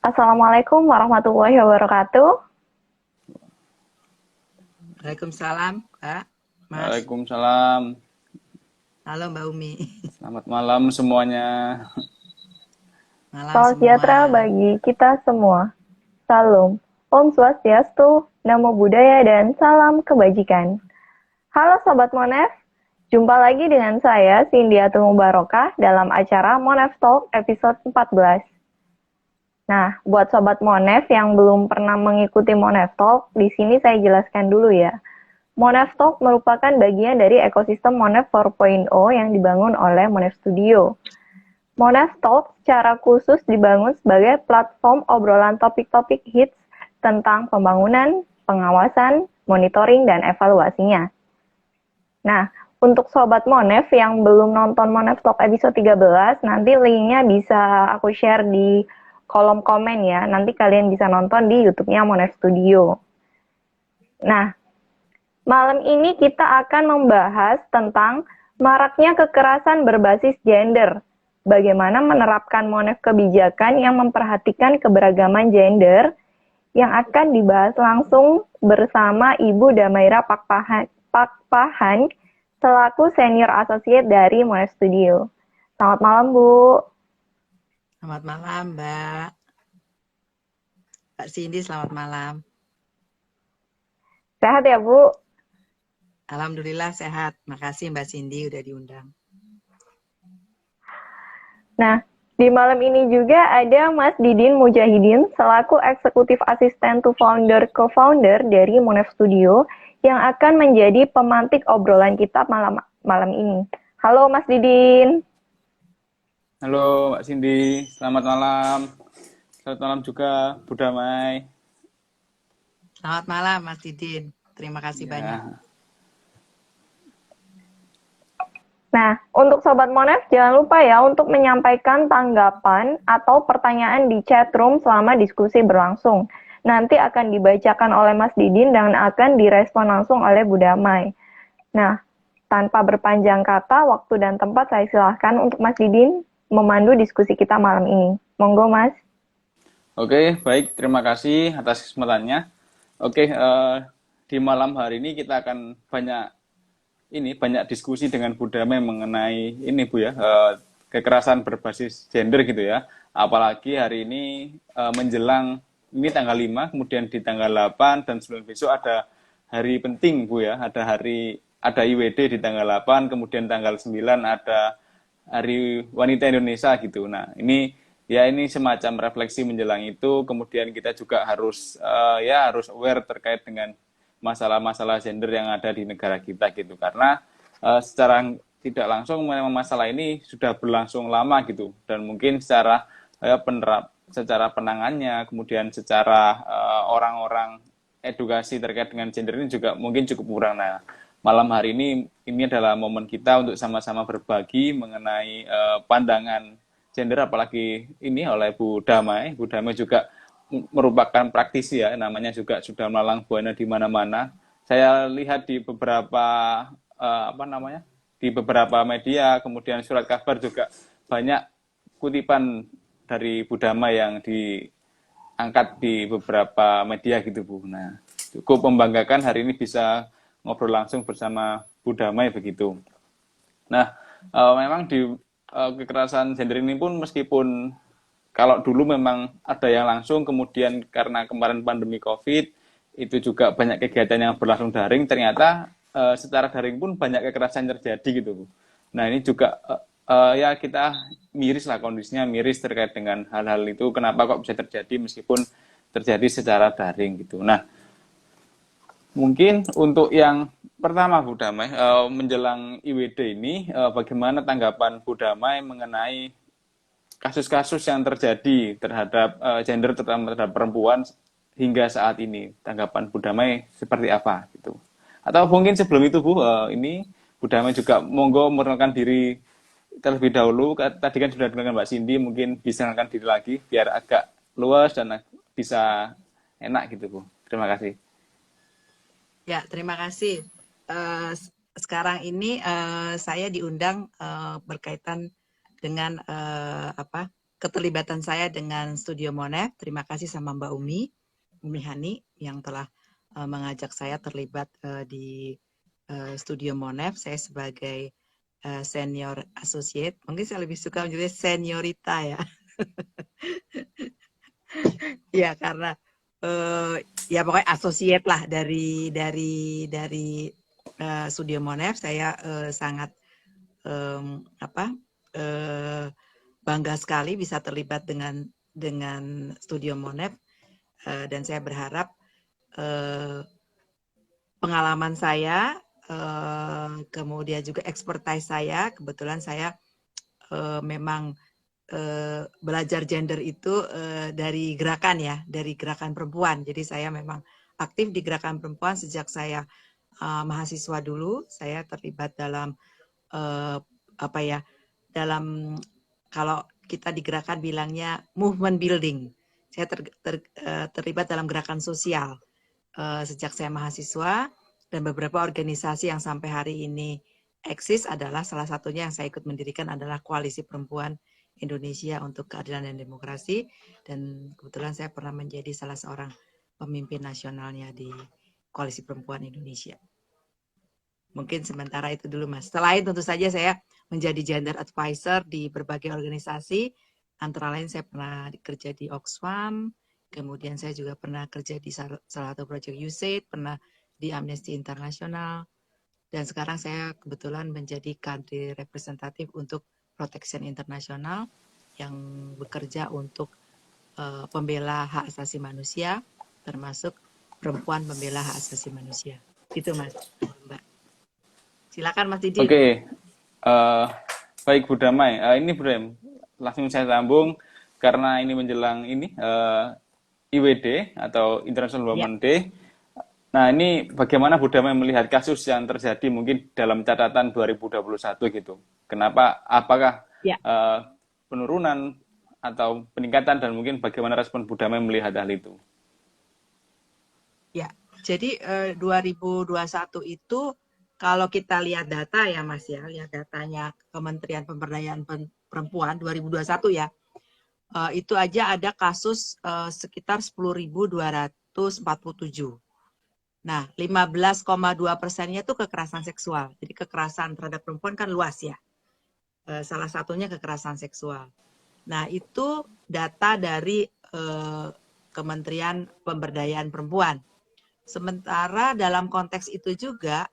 Assalamualaikum warahmatullahi wabarakatuh. Waalaikumsalam, Kak, Mas. Waalaikumsalam. Halo Mbak Umi. Selamat malam semuanya. Malam Salam semua. sejahtera bagi kita semua. Salam, Om Swastiastu, Namo Buddhaya, dan salam kebajikan. Halo Sobat Monef, jumpa lagi dengan saya Sindiatul Mubarokah dalam acara Monef Talk episode 14. Nah, buat Sobat Monef yang belum pernah mengikuti Monef Talk, di sini saya jelaskan dulu ya. Monef Talk merupakan bagian dari ekosistem Monef 4.0 yang dibangun oleh Monef Studio. Monef Talk secara khusus dibangun sebagai platform obrolan topik-topik hits tentang pembangunan, pengawasan, monitoring, dan evaluasinya. Nah, untuk Sobat Monef yang belum nonton Monef Talk episode 13, nanti linknya bisa aku share di kolom komen ya. Nanti kalian bisa nonton di YouTube-nya Monef Studio. Nah, malam ini kita akan membahas tentang maraknya kekerasan berbasis gender. Bagaimana menerapkan Monef kebijakan yang memperhatikan keberagaman gender yang akan dibahas langsung bersama Ibu Damaira Pakpahan selaku Senior Associate dari Monef Studio. Selamat malam, Bu. Selamat malam, Mbak. Mbak Cindy, selamat malam. Sehat ya, Bu? Alhamdulillah sehat. Makasih Mbak Cindy udah diundang. Nah, di malam ini juga ada Mas Didin Mujahidin selaku Eksekutif Asisten to Founder Co-Founder dari Monef Studio yang akan menjadi pemantik obrolan kita malam ini. Halo Mas Didin. Halo Mbak Cindy, selamat malam. Selamat malam juga Bu Damai. Selamat malam Mas Didin. Terima kasih banyak. Nah, untuk Sobat Monef, jangan lupa ya untuk menyampaikan tanggapan atau pertanyaan di chat room selama diskusi berlangsung. Nanti akan dibacakan oleh Mas Didin dan akan direspon langsung oleh Bu Damai. Nah, tanpa berpanjang kata, waktu dan tempat saya silahkan untuk Mas Didin memandu diskusi kita malam ini. Monggo, Mas. Oke, baik. Terima kasih atas kesempatannya. Oke, di malam hari ini kita akan banyak diskusi dengan Bu Damai mengenai ini Bu ya, kekerasan berbasis gender gitu ya. Apalagi hari ini menjelang ini tanggal 5, kemudian di tanggal 8 dan 9 besok ada hari penting Bu ya, ada IWD di tanggal 8, kemudian tanggal 9 ada Hari Wanita Indonesia gitu. Nah, ini semacam refleksi menjelang itu, kemudian kita juga harus harus aware terkait dengan masalah-masalah gender yang ada di negara kita gitu, karena secara tidak langsung memang masalah ini sudah berlangsung lama gitu, dan mungkin secara secara penangannya, kemudian secara orang-orang edukasi terkait dengan gender ini juga mungkin cukup kurang. Nah, malam hari ini adalah momen kita untuk sama-sama berbagi mengenai pandangan gender, apalagi ini oleh Bu Damai. Bu Damai juga merupakan praktisi ya, namanya juga sudah melalang buana di mana-mana. Saya lihat di beberapa di beberapa media, kemudian surat kabar juga banyak kutipan dari Bu Damai yang diangkat di beberapa media gitu Bu. Nah, cukup membanggakan hari ini bisa ngobrol langsung bersama Bu Damai begitu. Nah, memang di kekerasan gender ini pun meskipun kalau dulu memang ada yang langsung, kemudian karena kemarin pandemi COVID, itu juga banyak kegiatan yang berlangsung daring, ternyata secara daring pun banyak kekerasan terjadi gitu Bu. Nah, ini juga ya kita miris lah, kondisinya miris terkait dengan hal-hal itu, kenapa kok bisa terjadi meskipun terjadi secara daring gitu. Nah, mungkin untuk yang pertama Bu Damai, menjelang IWD ini, bagaimana tanggapan Bu Damai mengenai kasus-kasus yang terjadi terhadap gender, terutama terhadap perempuan hingga saat ini? Tanggapan Bu Damai seperti apa gitu? Atau mungkin sebelum itu Bu, ini Bu Damai juga monggo memperkenalkan diri terlebih dahulu. Tadi kan sudah dengarkan Mbak Cindy, mungkin bisa mengenalkan diri lagi biar agak luas dan bisa enak gitu Bu. Terima kasih. Ya, terima kasih. Sekarang ini saya diundang berkaitan dengan keterlibatan saya dengan Studio Monef. Terima kasih sama Mbak Umi Hani yang telah mengajak saya terlibat di Studio Monef. Saya sebagai senior associate, mungkin saya lebih suka menjadi seniorita ya. Ya karena ya pokoknya associate lah dari Studio Monef. Saya sangat bangga sekali bisa terlibat dengan Studio Monef, dan saya berharap pengalaman saya, kemudian juga expertise saya, kebetulan saya memang belajar gender itu dari gerakan ya, dari gerakan perempuan. Jadi saya memang aktif di gerakan perempuan sejak saya mahasiswa dulu. Saya terlibat dalam dalam, kalau kita di gerakan bilangnya movement building. Saya terlibat dalam gerakan sosial sejak saya mahasiswa, dan beberapa organisasi yang sampai hari ini eksis adalah salah satunya yang saya ikut mendirikan adalah Koalisi Perempuan Indonesia untuk Keadilan dan Demokrasi, dan kebetulan saya pernah menjadi salah seorang pemimpin nasionalnya di Koalisi Perempuan Indonesia. Mungkin sementara itu dulu Mas. Selain tentu saja saya menjadi gender advisor di berbagai organisasi, antara lain saya pernah kerja di Oxfam, kemudian saya juga pernah kerja di salah satu project USAID, pernah di Amnesty International, dan sekarang saya kebetulan menjadi country representative untuk Protection International yang bekerja untuk pembela hak asasi manusia, termasuk perempuan pembela hak asasi manusia. Itu Mas, Mbak. Silakan Mas Didi. Oke, baik Bu Damai. Ini Bu Dem, langsung saya sambung karena ini menjelang ini IWD atau International Women's Day. Nah, ini bagaimana Bu Damai melihat kasus yang terjadi mungkin dalam catatan 2021 gitu? Kenapa? Apakah penurunan atau peningkatan, dan mungkin bagaimana respon Bu Damai melihat hal itu? Ya, jadi 2021 itu kalau kita lihat data ya Mas ya, lihat datanya Kementerian Pemberdayaan Perempuan 2021 ya, itu aja ada kasus sekitar 10.247. Nah, 15,2%-nya itu kekerasan seksual. Jadi kekerasan terhadap perempuan kan luas ya. Salah satunya kekerasan seksual. Nah, itu data dari Kementerian Pemberdayaan Perempuan. Sementara dalam konteks itu juga,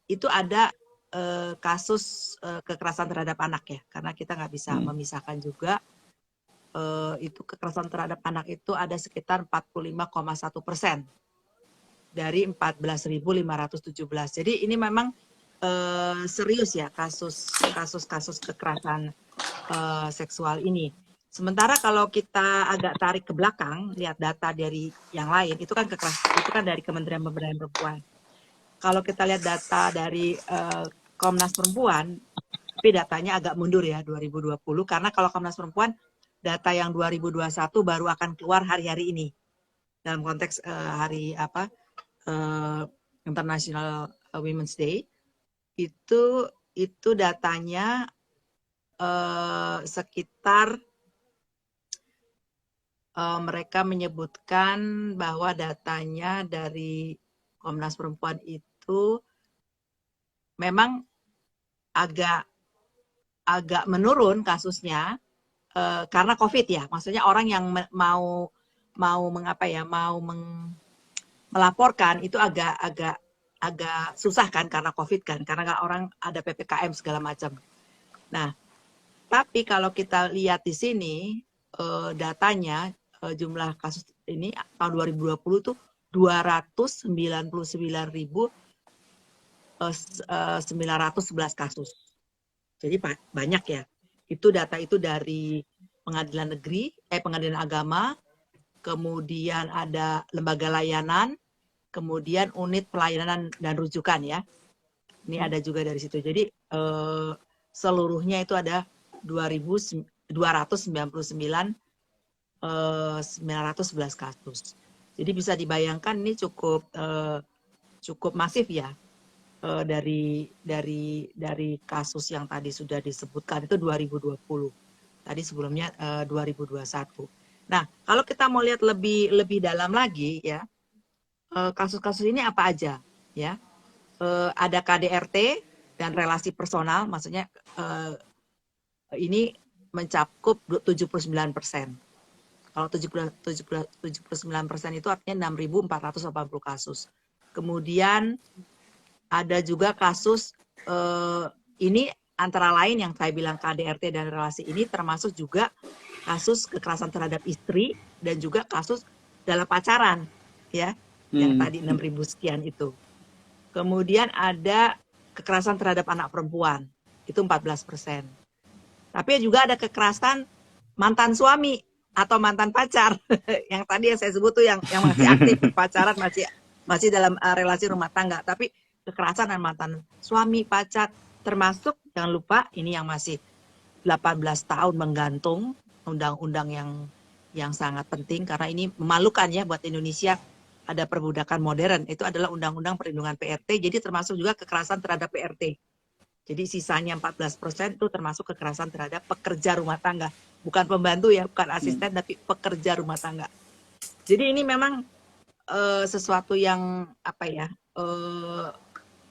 itu ada kasus kekerasan terhadap anak ya. Karena kita nggak bisa memisahkan juga. Itu kekerasan terhadap anak itu ada sekitar 45,1% dari 14.517. Jadi ini memang serius ya kasus kekerasan seksual ini. Sementara kalau kita agak tarik ke belakang, lihat data dari yang lain, itu kan dari Kementerian Pemberdayaan Perempuan. Kalau kita lihat data dari Komnas Perempuan, tapi datanya agak mundur ya 2020, karena kalau Komnas Perempuan data yang 2021 baru akan keluar hari-hari ini dalam konteks hari International Women's Day. Itu datanya sekitar mereka menyebutkan bahwa datanya dari Komnas Perempuan itu memang agak menurun kasusnya karena COVID ya. Maksudnya orang yang mau melaporkan itu agak susah kan karena COVID kan, karena orang ada PPKM segala macam. Nah, tapi kalau kita lihat di sini datanya, jumlah kasus ini tahun 2020 tuh 299.911 kasus. Jadi banyak ya. Itu data itu dari Pengadilan Agama, kemudian ada lembaga layanan, kemudian unit pelayanan dan rujukan ya. Ini ada juga dari situ. Jadi seluruhnya itu ada 299.911 kasus. Jadi bisa dibayangkan ini cukup masif ya, dari kasus yang tadi sudah disebutkan itu 2020. Tadi sebelumnya 2021. Nah, kalau kita mau lihat lebih dalam lagi ya, kasus-kasus ini apa aja ya? Ada KDRT dan relasi personal, maksudnya ini mencakup 79%. Kalau 79% itu artinya 6.480 kasus. Kemudian ada juga kasus ini antara lain yang saya bilang KDRT dan relasi ini termasuk juga kasus kekerasan terhadap istri dan juga kasus dalam pacaran ya, yang tadi 6.000 sekian itu. Kemudian ada kekerasan terhadap anak perempuan, itu 14%. Tapi juga ada kekerasan mantan suami atau mantan pacar, yang tadi yang saya sebut tuh yang masih aktif pacaran, masih dalam relasi rumah tangga. Tapi kekerasan dan mantan suami, pacar, termasuk jangan lupa ini yang masih 18 tahun menggantung, undang-undang yang sangat penting karena ini memalukan ya buat Indonesia. Ada perbudakan modern, itu adalah Undang-Undang Perlindungan PRT, jadi termasuk juga kekerasan terhadap PRT. Jadi sisanya 14% itu termasuk kekerasan terhadap pekerja rumah tangga. Bukan pembantu ya, bukan asisten, tapi pekerja rumah tangga. Jadi ini memang sesuatu yang apa ya,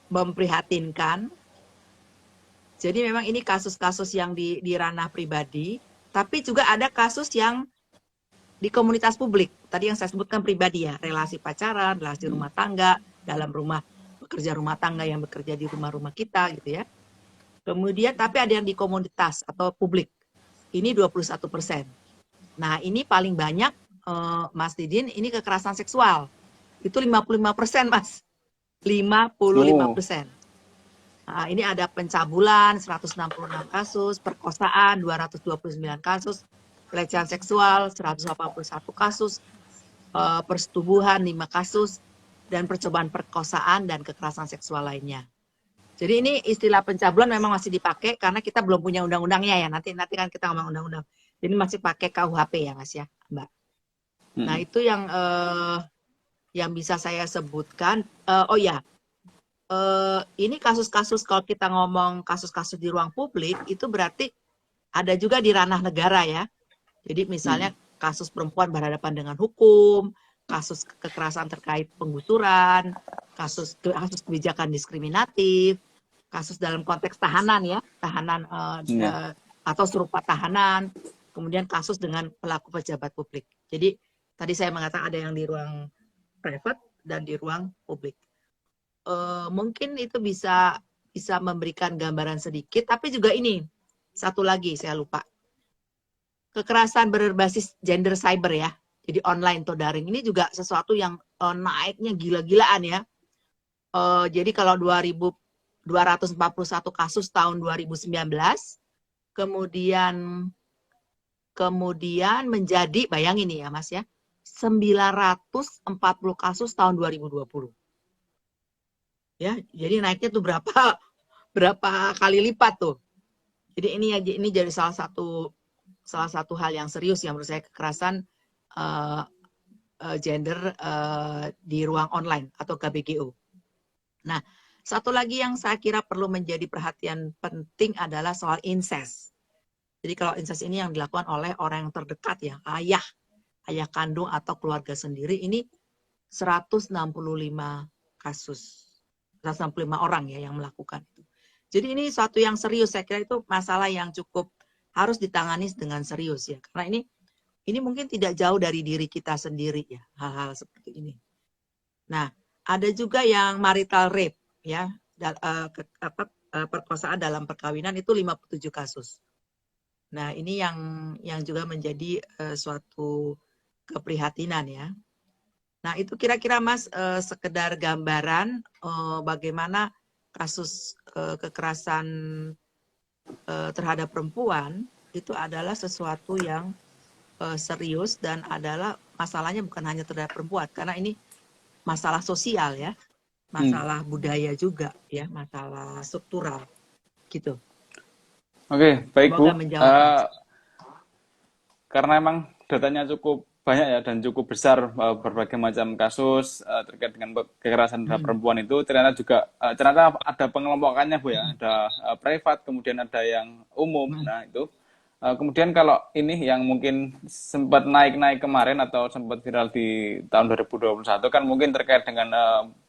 memprihatinkan. Jadi memang ini kasus-kasus yang di ranah pribadi, tapi juga ada kasus yang di komunitas publik. Tadi yang saya sebutkan pribadi ya, relasi pacaran, relasi rumah tangga, dalam rumah pekerja rumah tangga yang bekerja di rumah-rumah kita gitu ya. Kemudian tapi ada yang di komunitas atau publik. Ini 21%. Nah, ini paling banyak Mas Didin, ini kekerasan seksual. Itu 55%, Mas. 55%. Nah, ini ada pencabulan 166 kasus, perkosaan 229 kasus, pelecehan seksual 181 kasus, persetubuhan 5 kasus, dan percobaan perkosaan dan kekerasan seksual lainnya. Jadi ini istilah pencabulan memang masih dipakai karena kita belum punya undang-undangnya ya. Nanti kan kita ngomong undang-undang. Jadi masih pakai KUHP ya Mas ya, Mbak. Nah itu yang bisa saya sebutkan. Oh ya, ini kasus-kasus kalau kita ngomong kasus-kasus di ruang publik itu berarti ada juga di ranah negara ya. Jadi misalnya kasus perempuan berhadapan dengan hukum, kasus kekerasan terkait penggusuran, kasus kebijakan diskriminatif, kasus dalam konteks tahanan ya, tahanan atau serupa tahanan, kemudian kasus dengan pelaku pejabat publik. Jadi tadi saya mengatakan ada yang di ruang private dan di ruang publik. Mungkin itu bisa memberikan gambaran sedikit, tapi juga ini satu lagi saya lupa. Kekerasan berbasis gender cyber ya, jadi online atau daring ini juga sesuatu yang naiknya gila-gilaan ya. Jadi kalau 241 kasus tahun 2019, kemudian menjadi, bayangin nih ya Mas ya, 940 kasus tahun 2020. Ya, jadi naiknya tuh berapa kali lipat tuh. Jadi ini jadi salah satu hal yang serius yang menurut saya, kekerasan gender di ruang online atau KBGO. Nah, satu lagi yang saya kira perlu menjadi perhatian penting adalah soal incest. Jadi kalau incest ini yang dilakukan oleh orang yang terdekat ya, ayah kandung atau keluarga sendiri, ini 165 kasus. 165 orang ya yang melakukan itu. Jadi ini suatu yang serius, saya kira itu masalah yang cukup harus ditangani dengan serius ya. Karena ini mungkin tidak jauh dari diri kita sendiri ya, hal-hal seperti ini. Nah, ada juga yang marital rape ya, perkosaan dalam perkawinan itu 57 kasus. Nah, ini yang juga menjadi suatu keprihatinan ya. Nah, itu kira-kira Mas sekedar gambaran bagaimana kasus kekerasan terhadap perempuan itu adalah sesuatu yang serius dan adalah masalahnya bukan hanya terhadap perempuan, karena ini masalah sosial ya, masalah budaya juga ya, masalah struktural gitu. Oke, baik Bu. Menjawab, karena emang datanya cukup banyak ya dan cukup besar, berbagai macam kasus terkait dengan kekerasan terhadap perempuan itu ternyata juga ternyata ada pengelompokannya Bu ya, ada privat, kemudian ada yang umum. Nah itu Kemudian kalau ini yang mungkin sempat naik-naik kemarin atau sempat viral di tahun 2021 kan mungkin terkait dengan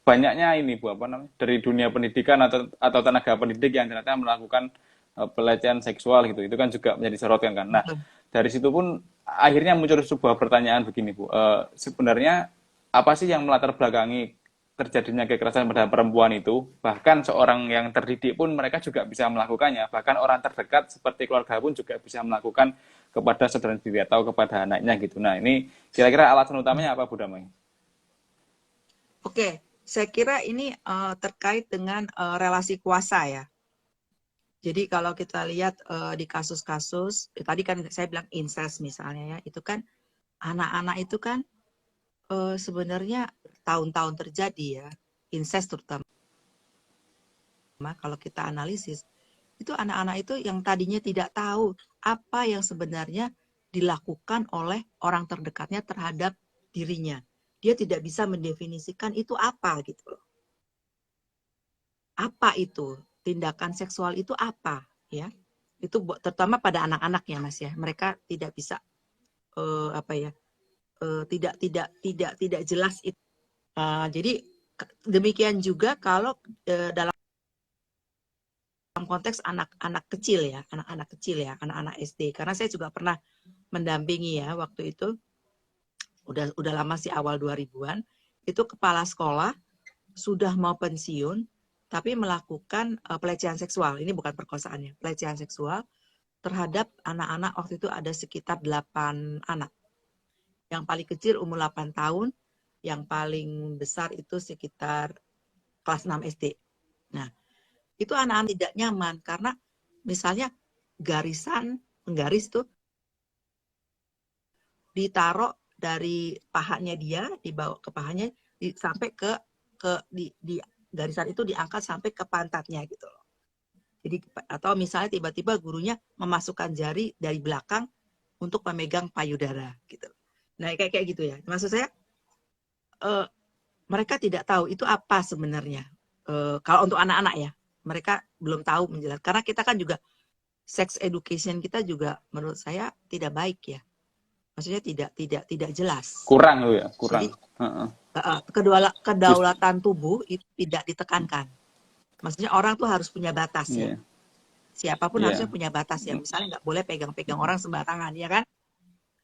banyaknya ini Bu apa namanya dari dunia pendidikan atau tenaga pendidik yang ternyata melakukan pelecehan seksual gitu. Itu kan juga menjadi sorotan kan. Nah, dari situ pun akhirnya muncul sebuah pertanyaan begini Bu. Sebenarnya apa sih yang melatar belakangi terjadinya kekerasan pada perempuan itu, bahkan seorang yang terdidik pun mereka juga bisa melakukannya, bahkan orang terdekat seperti keluarga pun juga bisa melakukan kepada saudara sendiri atau kepada anaknya gitu. Nah ini kira-kira alasan utamanya apa Bu Damai? Oke, saya kira ini terkait dengan relasi kuasa ya. Jadi kalau kita lihat di kasus-kasus, tadi kan saya bilang incest misalnya ya, itu kan anak-anak itu kan sebenarnya tahun-tahun terjadi ya, incest terutama kalau kita analisis, itu anak-anak itu yang tadinya tidak tahu apa yang sebenarnya dilakukan oleh orang terdekatnya terhadap dirinya. Dia tidak bisa mendefinisikan itu apa gitu loh. Apa itu? Tindakan seksual itu apa ya? Itu terutama pada anak-anak ya Mas ya. Mereka tidak bisa tidak jelas itu. Jadi demikian juga kalau dalam konteks anak-anak kecil ya, anak-anak SD. Karena saya juga pernah mendampingi ya waktu itu, udah lama sih awal 2000-an, itu kepala sekolah sudah mau pensiun, tapi melakukan pelecehan seksual. Ini bukan perkosaan ya, pelecehan seksual terhadap anak-anak waktu itu ada sekitar 8 anak. Yang paling kecil umur 8 tahun, yang paling besar itu sekitar kelas 6 SD. Nah, itu anak-anak tidak nyaman karena misalnya penggaris tuh ditaruh dari pahanya dia, dibawa ke pahanya sampai di garisan itu diangkat sampai ke pantatnya gitu loh. Jadi atau misalnya tiba-tiba gurunya memasukkan jari dari belakang untuk memegang payudara gitu. Nah, kayak gitu ya. Maksud saya mereka tidak tahu itu apa sebenarnya. Kalau untuk anak-anak ya, mereka belum tahu menjelaskan. Karena kita kan juga sex education kita juga menurut saya tidak baik ya. Maksudnya tidak jelas. Kurang loh ya, kurang. Jadi kedaulatan tubuh itu tidak ditekankan. Maksudnya orang tuh harus punya batas ya. Siapapun harusnya punya batas ya. Misalnya nggak boleh pegang-pegang orang sembarangan ya kan.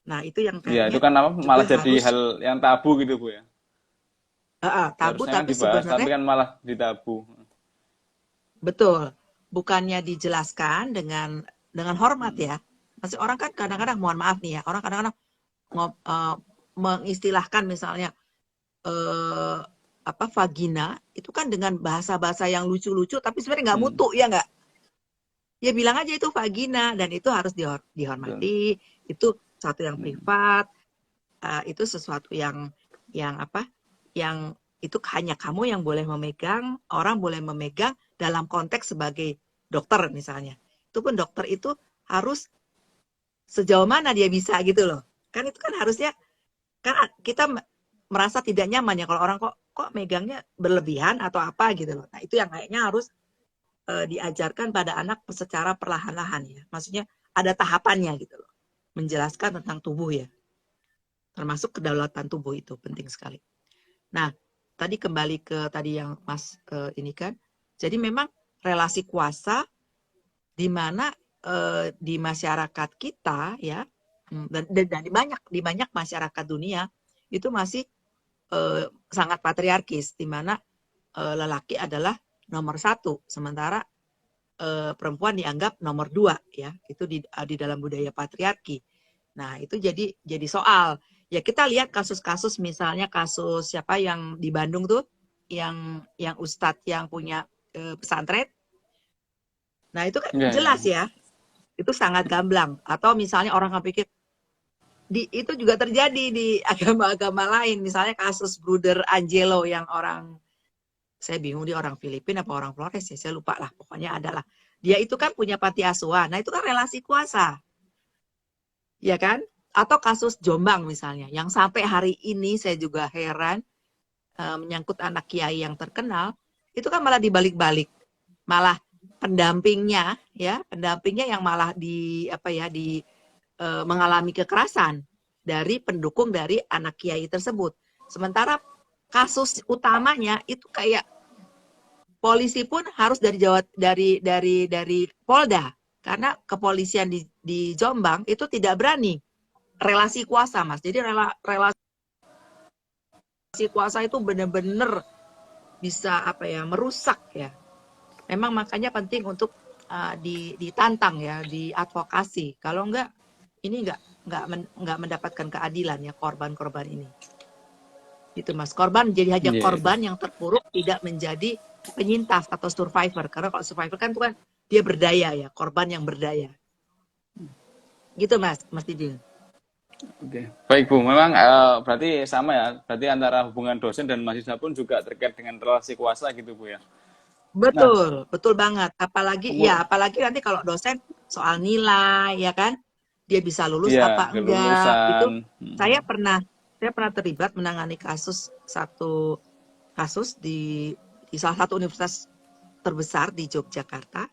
Nah itu yang kayaknya itu kan malah jadi hal yang tabu gitu Bu ya. Tabu Harusnya kan tapi dibahas, sebenarnya tapi kan malah ditabu. betul. Bukannya dijelaskan dengan hormat ya. Maksudnya orang kan kadang-kadang mohon maaf nih ya. Orang kadang-kadang mengistilahkan misalnya vagina itu kan dengan bahasa-bahasa yang lucu-lucu tapi sebenarnya nggak mutu ya nggak? Ya bilang aja itu vagina dan itu harus dihormati. Itu sesuatu yang privat. Itu sesuatu yang itu hanya kamu yang boleh memegang, orang boleh memegang dalam konteks sebagai dokter misalnya. Itu pun dokter itu harus sejauh mana dia bisa gitu loh. Kan itu kan harusnya kan kita merasa tidak nyaman ya kalau orang kok megangnya berlebihan atau apa gitu loh. Nah, itu yang kayaknya harus diajarkan pada anak secara perlahan-lahan ya. Maksudnya ada tahapannya gitu loh. Menjelaskan tentang tubuh ya. Termasuk kedaulatan tubuh itu penting sekali. Nah, tadi kembali ke tadi yang Mas ini kan. Jadi memang relasi kuasa di mana di masyarakat kita ya dan di banyak masyarakat dunia itu masih sangat patriarkis di mana lelaki adalah nomor 1 sementara perempuan dianggap nomor 2 ya itu di dalam budaya patriarki. Nah itu jadi soal ya kita lihat kasus-kasus misalnya kasus siapa yang di Bandung tuh yang ustadz yang punya pesantren. Nah itu kan jelas ya itu sangat gamblang atau misalnya orang akan pikir itu juga terjadi di agama-agama lain misalnya kasus Bruder Angelo yang orang saya bingung dia orang Filipina apa orang Flores ya saya lupa lah pokoknya adalah dia itu kan punya panti asuhan. Nah itu kan relasi kuasa ya kan atau kasus Jombang misalnya yang sampai hari ini saya juga heran menyangkut anak kiai yang terkenal itu kan malah dibalik-balik malah pendampingnya yang malah mengalami kekerasan dari pendukung dari anak kiai tersebut. Sementara kasus utamanya itu kayak polisi pun harus dari Polda, karena kepolisian di Jombang itu tidak berani relasi kuasa, Mas. Jadi relasi kuasa itu benar-benar bisa merusak ya. Memang makanya penting untuk ditantang ya, diadvokasi. Kalau enggak, ini enggak mendapatkan keadilan ya korban-korban ini. Itu Mas, korban jadi hanya korban yang terpuruk, tidak menjadi penyintas atau survivor. Karena kalau survivor kan itu kan dia berdaya ya, korban yang berdaya. Gitu Mas Didin. Oke, baik Bu. Memang berarti sama ya. Berarti antara hubungan dosen dan mahasiswa pun juga terkait dengan relasi kuasa gitu Bu ya. Betul, betul banget. Apalagi nanti kalau dosen soal nilai ya kan, dia bisa lulus apa enggak. Itu saya pernah terlibat menangani satu kasus di salah satu universitas terbesar di Yogyakarta.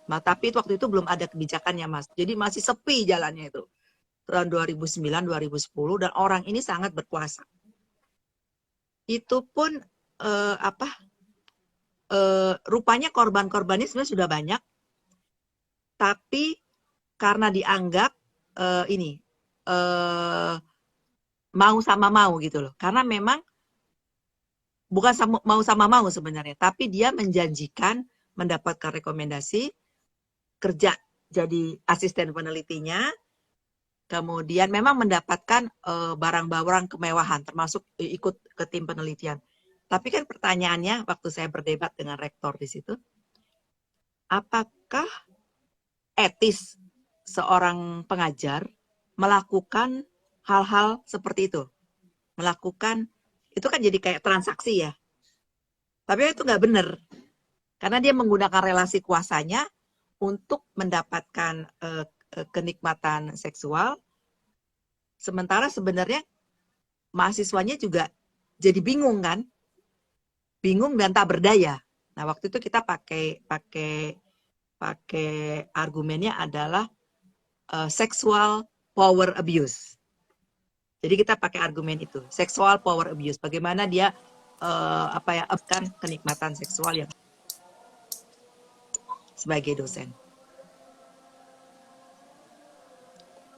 Tapi waktu itu belum ada kebijakannya Mas. Jadi masih sepi jalannya itu. Tahun 2009, 2010 dan orang ini sangat berkuasa. Itu pun rupanya korban-korbannya sebenarnya sudah banyak, tapi karena dianggap mau sama mau gitu loh. Karena memang bukan mau sama mau sebenarnya, tapi dia menjanjikan mendapatkan rekomendasi kerja jadi asisten penelitinya, kemudian memang mendapatkan barang-barang kemewahan, termasuk ikut ke tim penelitian. Tapi kan pertanyaannya waktu saya berdebat dengan rektor di situ, apakah etis seorang pengajar melakukan hal-hal seperti itu? Melakukan, itu kan jadi kayak transaksi ya. Tapi itu nggak benar. Karena dia menggunakan relasi kuasanya untuk mendapatkan kenikmatan seksual. Sementara sebenarnya mahasiswanya juga jadi bingung kan? Bingung dan tak berdaya. Nah, waktu itu kita pakai argumennya adalah sexual power abuse. Jadi kita pakai argumen itu, sexual power abuse. Bagaimana dia upkan kenikmatan seksual yang sebagai dosen.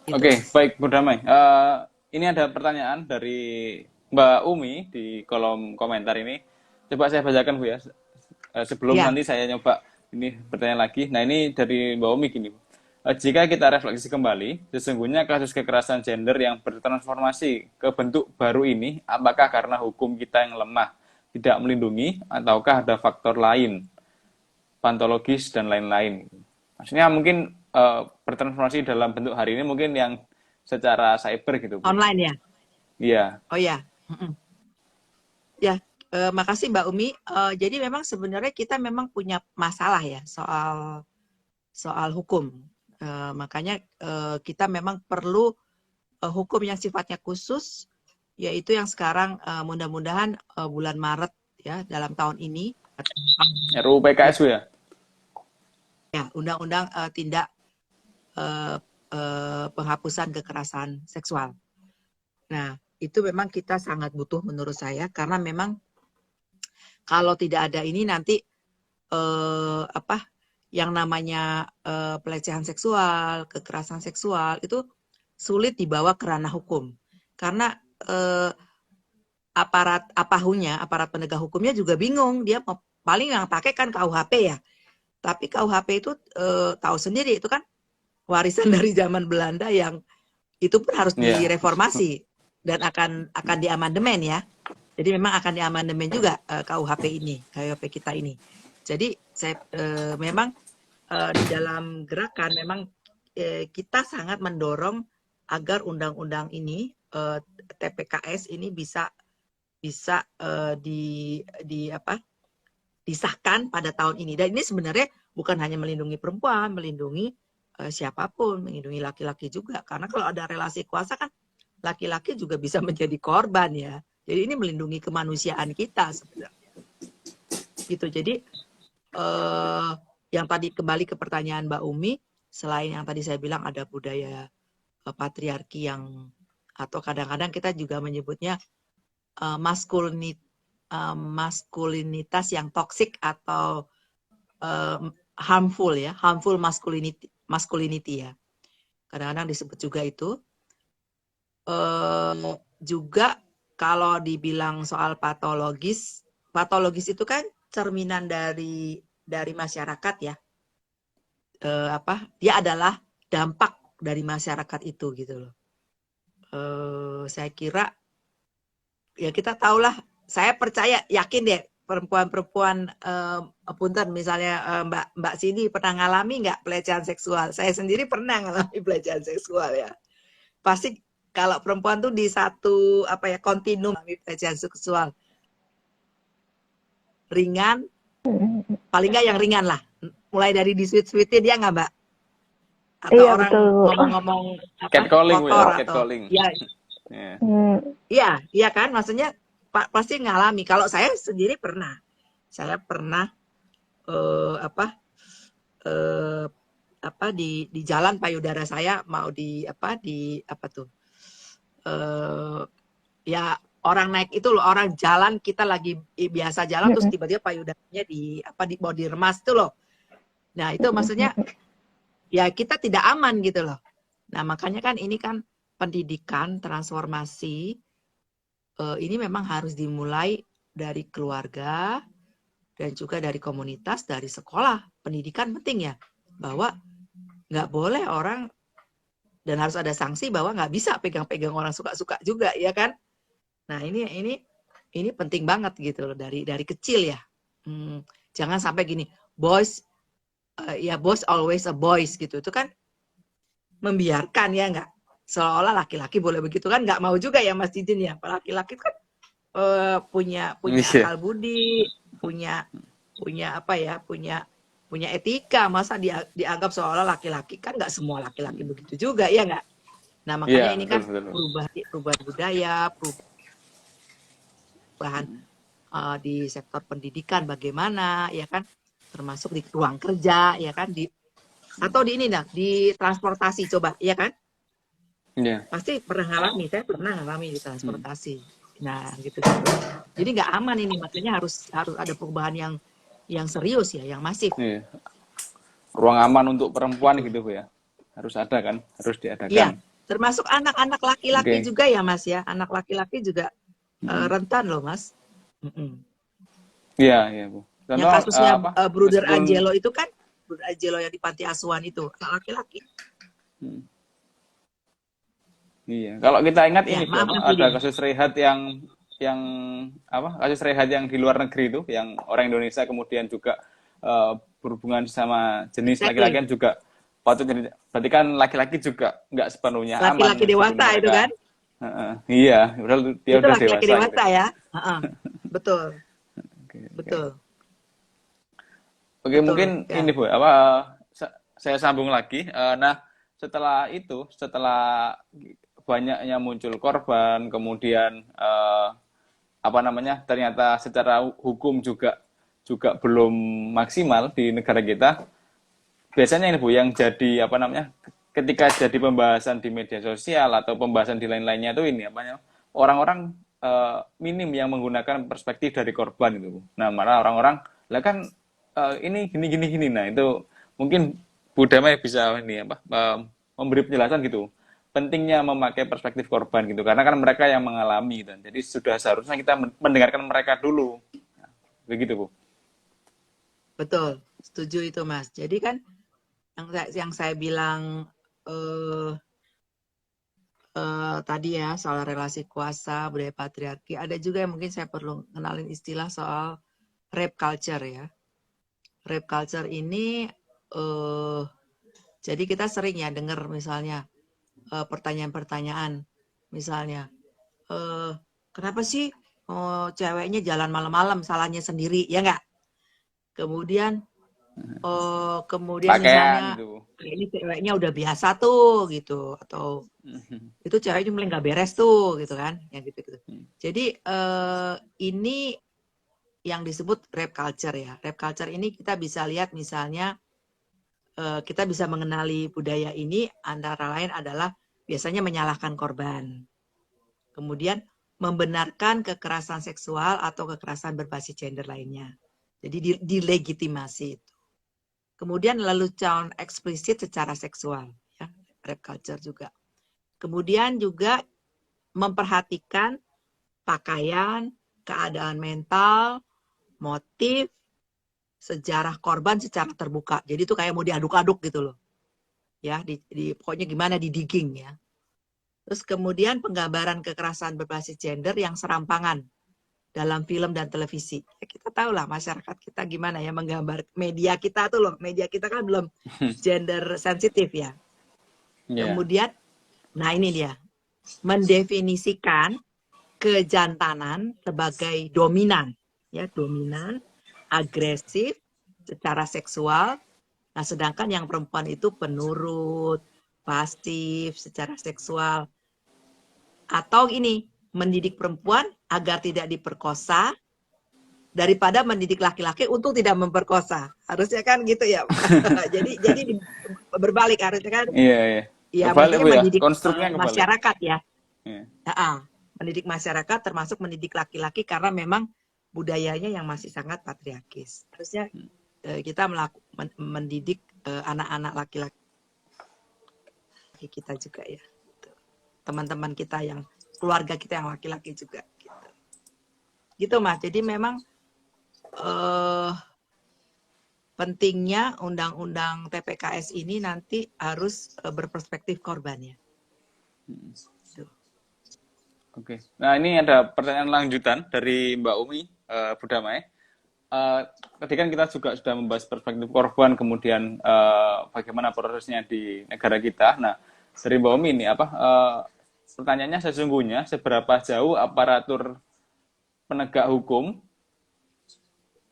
Gitu. Oke, baik Bu Damai. Ini ada pertanyaan dari Mbak Umi di kolom komentar ini. Coba saya bacakan Bu ya. Sebelum nanti saya nyoba ini bertanya lagi. Nah ini dari Mbak Umi gini. Jika kita refleksi kembali, sesungguhnya kasus kekerasan gender yang bertransformasi ke bentuk baru ini, apakah karena hukum kita yang lemah, tidak melindungi, ataukah ada faktor lain, pantologis dan lain-lain? Maksudnya mungkin bertransformasi dalam bentuk hari ini mungkin yang secara cyber gitu Bu. Online ya? Iya. Oh ya. Ya. Makasih Mbak Umi. Jadi memang sebenarnya kita memang punya masalah ya soal hukum. Makanya kita memang perlu hukum yang sifatnya khusus, yaitu yang sekarang mudah-mudahan bulan Maret ya dalam tahun ini. RUU PKS ya? Ya, undang-undang tindak penghapusan kekerasan seksual. Nah, itu memang kita sangat butuh menurut saya karena memang kalau tidak ada ini nanti yang namanya pelecehan seksual, kekerasan seksual itu sulit dibawa ke ranah hukum. Karena aparat penegak hukumnya juga bingung, dia paling yang pakai kan KUHP ya. Tapi KUHP itu tahu sendiri itu kan warisan dari zaman Belanda yang itu pun harus direformasi dan akan diamandemen ya. Jadi memang akan diamandemen juga KUHP kita ini. Jadi saya memang di dalam gerakan memang kita sangat mendorong agar undang-undang ini TPKS ini bisa disahkan pada tahun ini. Dan ini sebenarnya bukan hanya melindungi perempuan, melindungi siapapun, melindungi laki-laki juga. Karena kalau ada relasi kuasa kan laki-laki juga bisa menjadi korban ya. Jadi ini melindungi kemanusiaan kita sebenarnya. Gitu. Jadi yang tadi kembali ke pertanyaan Mbak Umi, selain yang tadi saya bilang ada budaya patriarki yang, atau kadang-kadang kita juga menyebutnya maskulinitas yang toksik atau harmful ya, harmful masculinity ya. Kadang-kadang disebut juga itu. Juga kalau dibilang soal patologis itu kan cerminan dari masyarakat ya. Dia adalah dampak dari masyarakat itu gitu loh. Saya kira ya kita tahulah, saya percaya, yakin deh perempuan-perempuan punten misalnya Mbak Cindy pernah ngalami nggak pelecehan seksual? Saya sendiri pernah ngalami pelecehan seksual ya. Pasti kalau perempuan tuh di satu kontinum pelecehan seksual ringan, paling nggak yang ringan lah, mulai dari disweet-sweetin dia nggak Mbak? Atau Iya, orang betul. ngomong-ngomong Catcalling, kotor atau catcalling. Iya kan, maksudnya pasti ngalami. Kalau saya sendiri pernah, di jalan payudara saya mau ya orang naik itu loh, orang jalan, kita lagi biasa jalan terus tiba-tiba payudaranya di mau diremas tuh loh. Nah itu maksudnya ya kita tidak aman gitu loh. Nah makanya kan ini kan pendidikan transformasi ini memang harus dimulai dari keluarga dan juga dari komunitas, dari sekolah. Pendidikan penting ya, bahwa nggak boleh orang, dan harus ada sanksi bahwa nggak bisa pegang-pegang orang suka-suka juga ya kan. Nah ini penting banget gitu loh, dari kecil ya. Jangan sampai gini, boys always a boys gitu. Itu kan membiarkan ya, nggak, seolah laki-laki boleh begitu kan, nggak mau juga ya Mas Didin ya. Laki-laki kan punya akal budi, punya etika. Masa dianggap seolah laki-laki, kan nggak semua laki-laki begitu juga ya nggak. Nah makanya ini kan perubahan budaya, perubahan di sektor pendidikan bagaimana ya kan, termasuk di ruang kerja ya kan, atau di transportasi coba ya kan. Pasti pernah ngalami, saya pernah ngalami di transportasi. Nah gitu. Jadi nggak aman ini, makanya harus ada perubahan yang serius ya, yang masif. Ruang aman untuk perempuan gitu Bu ya, harus ada kan, harus diadakan. Iya, termasuk anak-anak laki-laki juga ya Mas ya, anak laki-laki juga rentan loh Mas. Iya Bu. Contoh, yang kasusnya Bruder Angelo itu kan, Bruder Angelo yang di panti asuhan itu anak laki-laki. Iya, kalau kita ingat ini ada kasus rehat yang kasus rehat yang di luar negeri itu, yang orang Indonesia kemudian juga berhubungan sama jenis laki-laki juga patut jadi, berarti kan laki-laki juga nggak sepenuhnya aman. Laki-laki dewasa itu kan? Iya, udah dia itu udah laki-laki dewasa gitu. Ya. Betul. Betul. Oke, mungkin ini Bu, saya sambung lagi. Nah, setelah banyaknya muncul korban, kemudian ternyata secara hukum juga belum maksimal di negara kita. Biasanya ini Bu yang jadi ketika jadi pembahasan di media sosial atau pembahasan di lain-lainnya itu ini orang-orang minim yang menggunakan perspektif dari korban itu Bu. Nah, malah orang-orang lah kan ini gini. Nah, itu mungkin Bu Damai bisa memberi penjelasan gitu. Pentingnya memakai perspektif korban gitu, karena kan mereka yang mengalami dan jadi sudah seharusnya kita mendengarkan mereka dulu. Nah, begitu Bu. Betul, setuju itu Mas. Jadi kan yang saya bilang tadi ya soal relasi kuasa, budaya patriarki, ada juga yang mungkin saya perlu kenalin istilah soal rape culture ya. Rape culture ini jadi kita sering ya dengar misalnya pertanyaan-pertanyaan, misalnya kenapa sih ceweknya jalan malam-malam, salahnya sendiri ya nggak? Kemudian misalnya gitu. Ini ceweknya udah biasa tuh gitu, atau itu ceweknya mulai nggak beres tuh gitu kan, ya gitu. Jadi ini yang disebut rape culture ya. Rape culture ini kita bisa lihat misalnya kita bisa mengenali budaya ini antara lain adalah biasanya menyalahkan korban. Kemudian membenarkan kekerasan seksual atau kekerasan berbasis gender lainnya. Jadi dilegitimasi itu. Kemudian lelucon eksplisit secara seksual, ya, rape culture juga. Kemudian juga memperhatikan pakaian, keadaan mental, motif, sejarah korban secara terbuka. Jadi itu kayak mau diaduk-aduk gitu loh. Ya, pokoknya gimana di digging ya. Terus kemudian penggambaran kekerasan berbasis gender yang serampangan dalam film dan televisi. Ya, kita tahu lah masyarakat kita gimana ya menggambar media kita tuh loh. Media kita kan belum gender sensitif ya. Yeah. Kemudian, nah ini dia, mendefinisikan kejantanan sebagai dominan, ya dominan, agresif, secara seksual. Nah, sedangkan yang perempuan itu penurut, pasif, secara seksual. Atau ini, mendidik perempuan agar tidak diperkosa, daripada mendidik laki-laki untuk tidak memperkosa. Harusnya kan gitu ya. jadi berbalik harusnya kan. Iya, iya. Ya, Kebalik, maksudnya Bu, ya. mendidik Konstruknya kebalik. masyarakat ya. Yeah. Mendidik masyarakat termasuk mendidik laki-laki karena memang budayanya yang masih sangat patriarkis. Harusnya kita mendidik anak-anak laki-laki kita juga ya. Teman-teman kita yang keluarga kita yang laki-laki juga gitu. Gitu Mas. Jadi memang pentingnya undang-undang TPKS ini nanti harus berperspektif korban ya. Oke. Nah, ini ada pertanyaan lanjutan dari Mbak Umi Budamai. Tadi kan kita juga sudah membahas perspektif korban, kemudian bagaimana prosesnya di negara kita. Nah, dari Mbak Umi ini pertanyaannya sesungguhnya seberapa jauh aparatur penegak hukum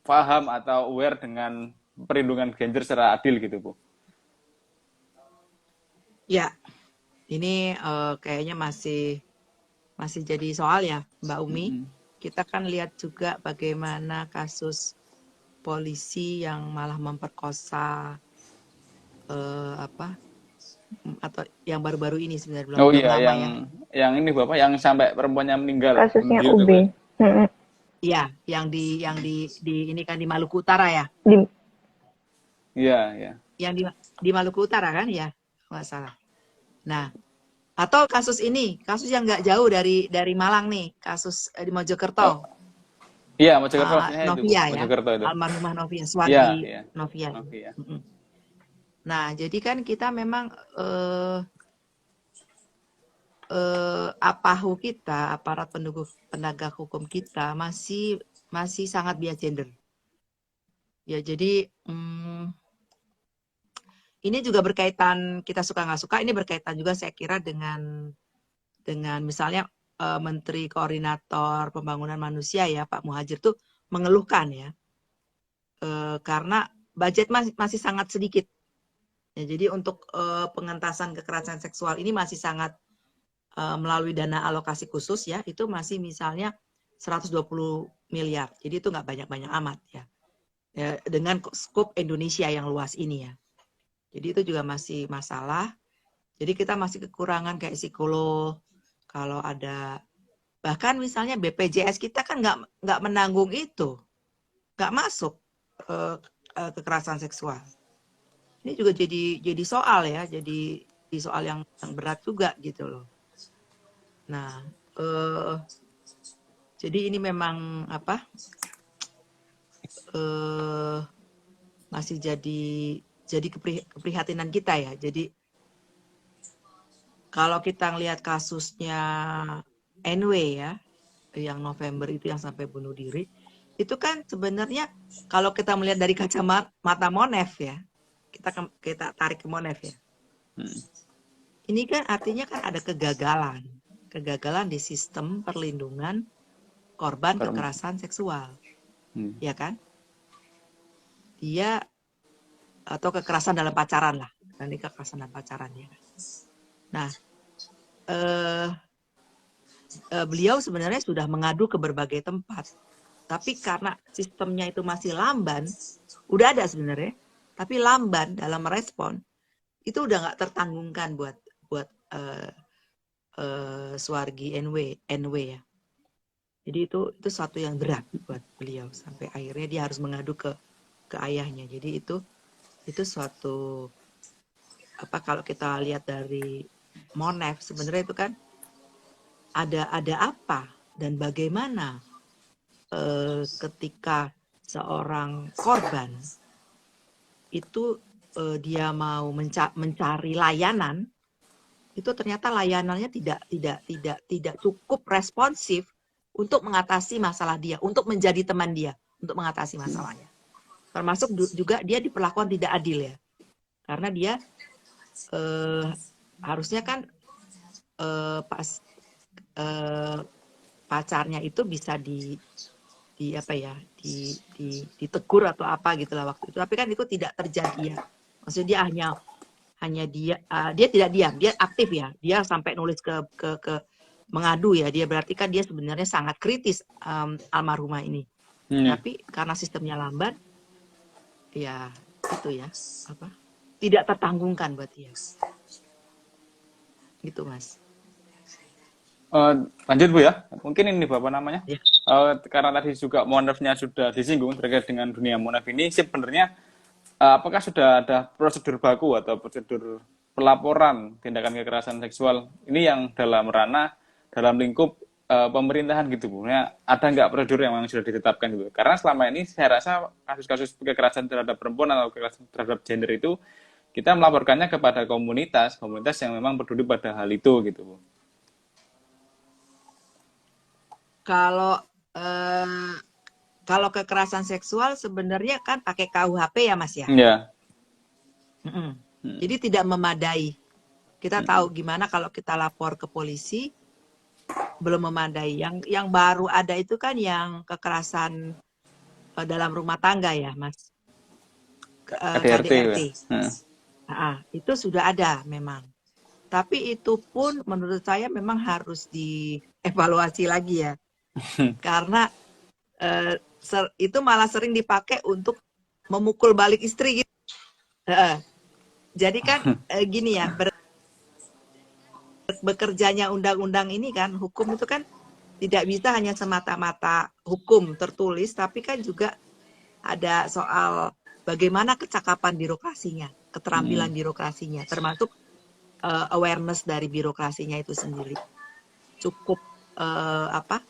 paham atau aware dengan perlindungan gender secara adil gitu, Bu? Ya, ini kayaknya masih jadi soal ya, Mbak Umi. Kita kan lihat juga bagaimana kasus polisi yang malah memperkosa atau yang baru-baru ini sebenarnya belum lama ya. Yang ini Bapak yang sampai perempuannya meninggal. Kasusnya UB. Iya, yang di ini kan di Maluku Utara ya. Iya, iya. Yang di Maluku Utara kan ya, nggak salah. Nah, atau kasus yang nggak jauh dari Malang nih, kasus di Mojokerto. Iya, Mojokerto. Novia ya, Mojokerto itu. Almarhumah Novia, Suwandi Novia. Nah, jadi kan kita memang aparat penegak hukum kita masih sangat bias gender. Ya, jadi ini juga berkaitan, kita suka nggak suka, ini berkaitan juga saya kira dengan misalnya Menteri Koordinator Pembangunan Manusia ya, Pak Muhadjir tuh mengeluhkan ya, karena budget masih sangat sedikit. Ya, jadi untuk pengentasan kekerasan seksual ini masih sangat melalui dana alokasi khusus ya, itu masih misalnya 120 miliar. Jadi itu nggak banyak-banyak amat ya. Dengan skop Indonesia yang luas ini ya. Jadi itu juga masih masalah. Jadi kita masih kekurangan kayak psikolog. Kalau ada, bahkan misalnya BPJS kita kan nggak menanggung itu, nggak masuk kekerasan seksual. Ini juga jadi soal ya, jadi soal yang berat juga gitu loh. Nah, jadi ini memang masih jadi keprihatinan kita ya. Jadi kalau kita ngelihat kasusnya NW ya, yang November itu yang sampai bunuh diri, itu kan sebenarnya kalau kita melihat dari kacamata Monef ya, kita tarik ke Monef ya. Ini kan artinya kan ada kegagalan di sistem perlindungan korban kekerasan seksual, ya kan? Dia atau kekerasan dalam pacaran lah, nanti kekerasan dalam pacaran ya. Nah, beliau sebenarnya sudah mengadu ke berbagai tempat, tapi karena sistemnya itu masih lamban, udah ada sebenarnya tapi lamban dalam merespon, itu udah nggak tertanggungkan buat Suwargi NW ya. Jadi itu suatu yang berat buat beliau sampai akhirnya dia harus mengadu ke ayahnya. Jadi itu suatu apa, kalau kita lihat dari Monef sebenarnya itu kan ada apa dan bagaimana ketika seorang korban itu dia mau mencari layanan, itu ternyata layanannya tidak cukup responsif untuk mengatasi masalah dia, untuk menjadi teman dia, untuk mengatasi masalahnya. Termasuk juga dia diperlakukan tidak adil ya, karena dia harusnya kan pas pacarnya itu bisa ditegur atau apa gitulah waktu itu, tapi kan itu tidak terjadi ya. Maksudnya dia hanya dia tidak diam, dia aktif ya, dia sampai nulis ke mengadu ya, dia berarti kan dia sebenarnya sangat kritis almarhumah ini. Tapi karena sistemnya lamban ya itu ya apa, tidak tertanggungkan buat dia gitu Mas. Lanjut Bu ya, mungkin ini Bapak namanya ya. Karena tadi juga Monefnya sudah disinggung terkait dengan dunia Monef ini, sebenarnya apakah sudah ada prosedur baku atau prosedur pelaporan tindakan kekerasan seksual ini yang dalam lingkup pemerintahan gitu Bu? Ya, ada nggak prosedur yang memang sudah ditetapkan gitu? Karena selama ini saya rasa kasus-kasus kekerasan terhadap perempuan atau kekerasan terhadap gender itu kita melaporkannya kepada komunitas yang memang peduli pada hal itu gitu Bu. Kalau kekerasan seksual sebenarnya kan pakai KUHP ya Mas ya. Iya. Jadi tidak memadai. Kita tahu gimana kalau kita lapor ke polisi belum memadai. Yang baru ada itu kan yang kekerasan dalam rumah tangga ya Mas. KDRT. Itu sudah ada memang. Tapi itu pun menurut saya memang harus dievaluasi lagi ya. Karena itu malah sering dipakai untuk memukul balik istri gitu. Jadi kan gini ya, bekerjanya undang-undang ini kan, hukum itu kan tidak bisa hanya semata-mata hukum tertulis, tapi kan juga ada soal bagaimana kecakapan birokrasinya, keterampilan birokrasinya, termasuk awareness dari birokrasinya itu sendiri. Cukup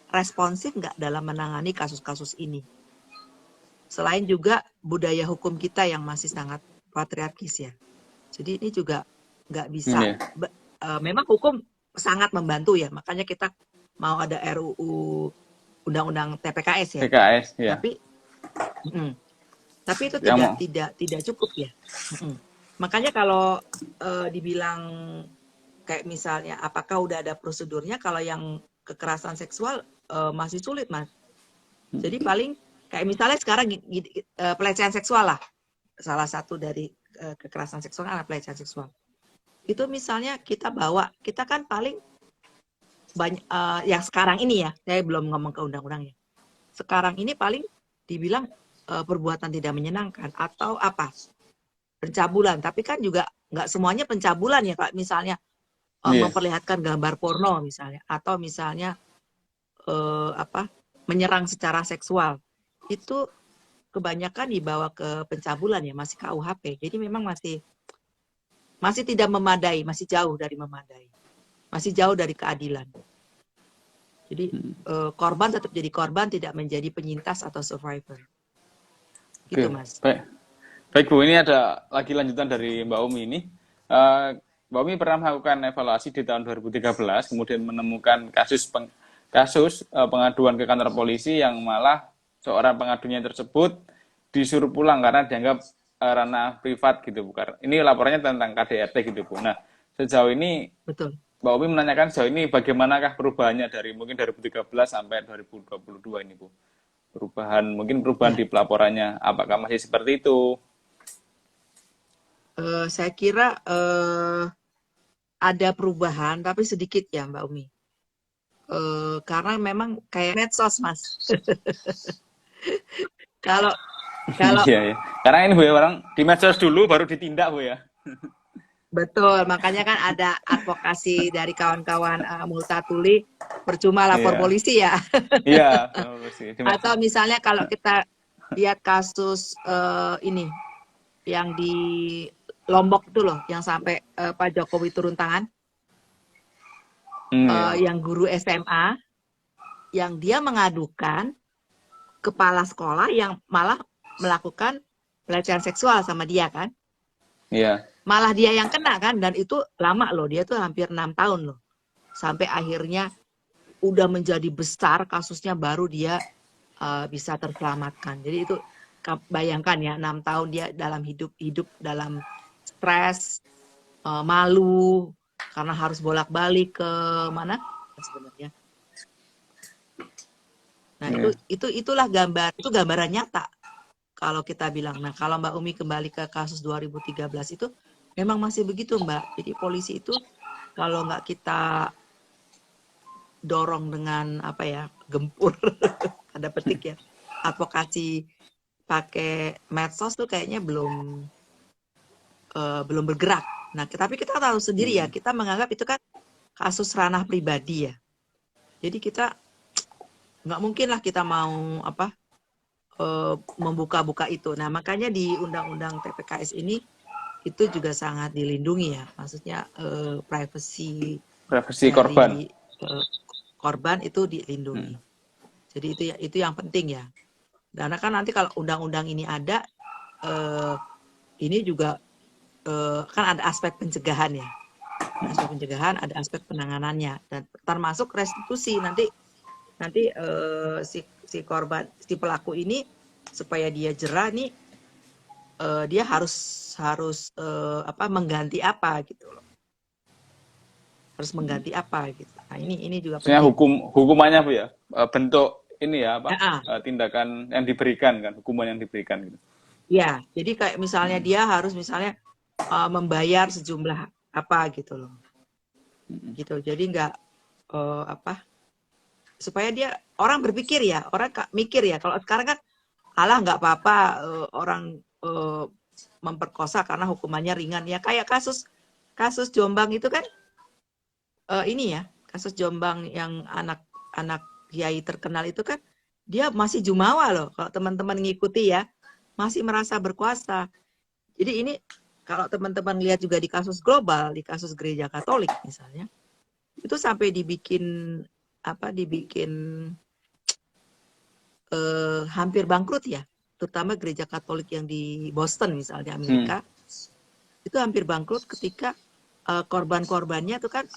responsif nggak dalam menangani kasus-kasus ini. Selain juga budaya hukum kita yang masih sangat patriarkis ya. Jadi ini juga nggak bisa. Memang hukum sangat membantu ya. Makanya kita mau ada RUU Undang-Undang TPKS ya. TPKS ya. Tapi itu tidak cukup ya. Makanya kalau dibilang kayak misalnya apakah udah ada prosedurnya, kalau yang kekerasan seksual masih sulit Mas. Jadi paling kayak misalnya sekarang pelecehan seksual lah, salah satu dari kekerasan seksual adalah pelecehan seksual. Itu misalnya kita kan paling banyak yang sekarang ini ya, saya belum ngomong ke undang-undangnya. Sekarang ini paling dibilang perbuatan tidak menyenangkan atau apa, pencabulan. Tapi kan juga nggak semuanya pencabulan ya Kak. Misalnya memperlihatkan gambar porno misalnya, atau misalnya menyerang secara seksual, itu kebanyakan dibawa ke pencabulan ya, masih KUHP. Jadi memang masih tidak memadai, masih jauh dari memadai, masih jauh dari keadilan. Jadi korban tetap jadi korban, tidak menjadi penyintas atau survivor. Gitu Mas. Baik Bu, ini ada lagi lanjutan dari Mbak Umi ini. Mbak Umi pernah melakukan evaluasi di tahun 2013, kemudian menemukan kasus pengaduan ke kantor polisi yang malah seorang pengadunya tersebut disuruh pulang karena dianggap ranah privat gitu, bukan. Ini laporannya tentang KDRT gitu Bu. Nah, sejauh ini betul. Mbak Umi menanyakan sejauh ini bagaimanakah perubahannya dari mungkin 2013 sampai 2022 ini Bu? Perubahan di pelaporannya, apakah masih seperti itu? Saya kira ada perubahan, tapi sedikit ya Mbak Umi. Karena memang kayak medsos Mas. Kalau Iya, ya. Karena ini Bu ya, orang di medsos dulu baru ditindak Bu ya. betul, makanya kan ada advokasi dari kawan-kawan Multatuli, percuma lapor Iya. polisi ya. Iya, benar sih. Di medsos. Atau misalnya kalau kita lihat kasus ini yang di Lombok itu loh, yang sampai Pak Jokowi turun tangan, Iya. yang guru SMA, yang dia mengadukan kepala sekolah yang malah melakukan pelecehan seksual sama dia kan. Iya. Malah dia yang kena kan, dan itu lama loh, dia tuh hampir 6 tahun loh. Sampai akhirnya udah menjadi besar kasusnya baru dia bisa terselamatkan. Jadi itu bayangkan ya, 6 tahun dia dalam hidup dalam stres, malu karena harus bolak-balik ke mana sebenarnya. Nah, itulah gambaran nyata kalau kita bilang. Nah, kalau Mbak Umi kembali ke kasus 2013 itu memang masih begitu, Mbak. Jadi polisi itu kalau nggak kita dorong dengan apa ya, gempur ada petik ya, advokasi pakai medsos tuh kayaknya belum bergerak. Nah, tapi kita tahu sendiri ya, kita menganggap itu kan kasus ranah pribadi ya. Jadi kita nggak mungkin lah kita mau membuka-buka itu. Nah, makanya di Undang-Undang TPKS ini itu juga sangat dilindungi ya. Maksudnya privasi Privasi dari korban. Korban itu dilindungi. Jadi itu yang penting ya. Karena kan nanti kalau undang-undang ini ada, ini juga kan ada aspek pencegahan ya. Ada aspek pencegahan, ada aspek penanganannya, dan termasuk restitusi. Nanti si korban, si pelaku ini supaya dia jera nih, dia harus mengganti apa gitu loh. Harus mengganti apa gitu. Nah, ini juga Maksudnya penting. hukumannya Bu ya. Bentuk ini ya apa? Ya, Tindakan yang diberikan kan, hukuman yang diberikan gitu. ya, jadi kayak misalnya dia harus misalnya membayar sejumlah apa gitu loh. Gitu. Jadi nggak supaya dia orang berpikir ya, orang mikir ya. Kalau sekarang kan alah nggak apa-apa orang memperkosa karena hukumannya ringan ya, kayak kasus Jombang itu kan ini ya, kasus Jombang yang anak kiai terkenal itu kan dia masih jumawa loh, kalau teman-teman ngikuti ya, masih merasa berkuasa. Jadi ini kalau teman-teman lihat juga di kasus global, di kasus gereja Katolik misalnya, itu sampai dibikin hampir bangkrut ya, terutama gereja Katolik yang di Boston misalnya Amerika, itu hampir bangkrut ketika korban-korbannya itu kan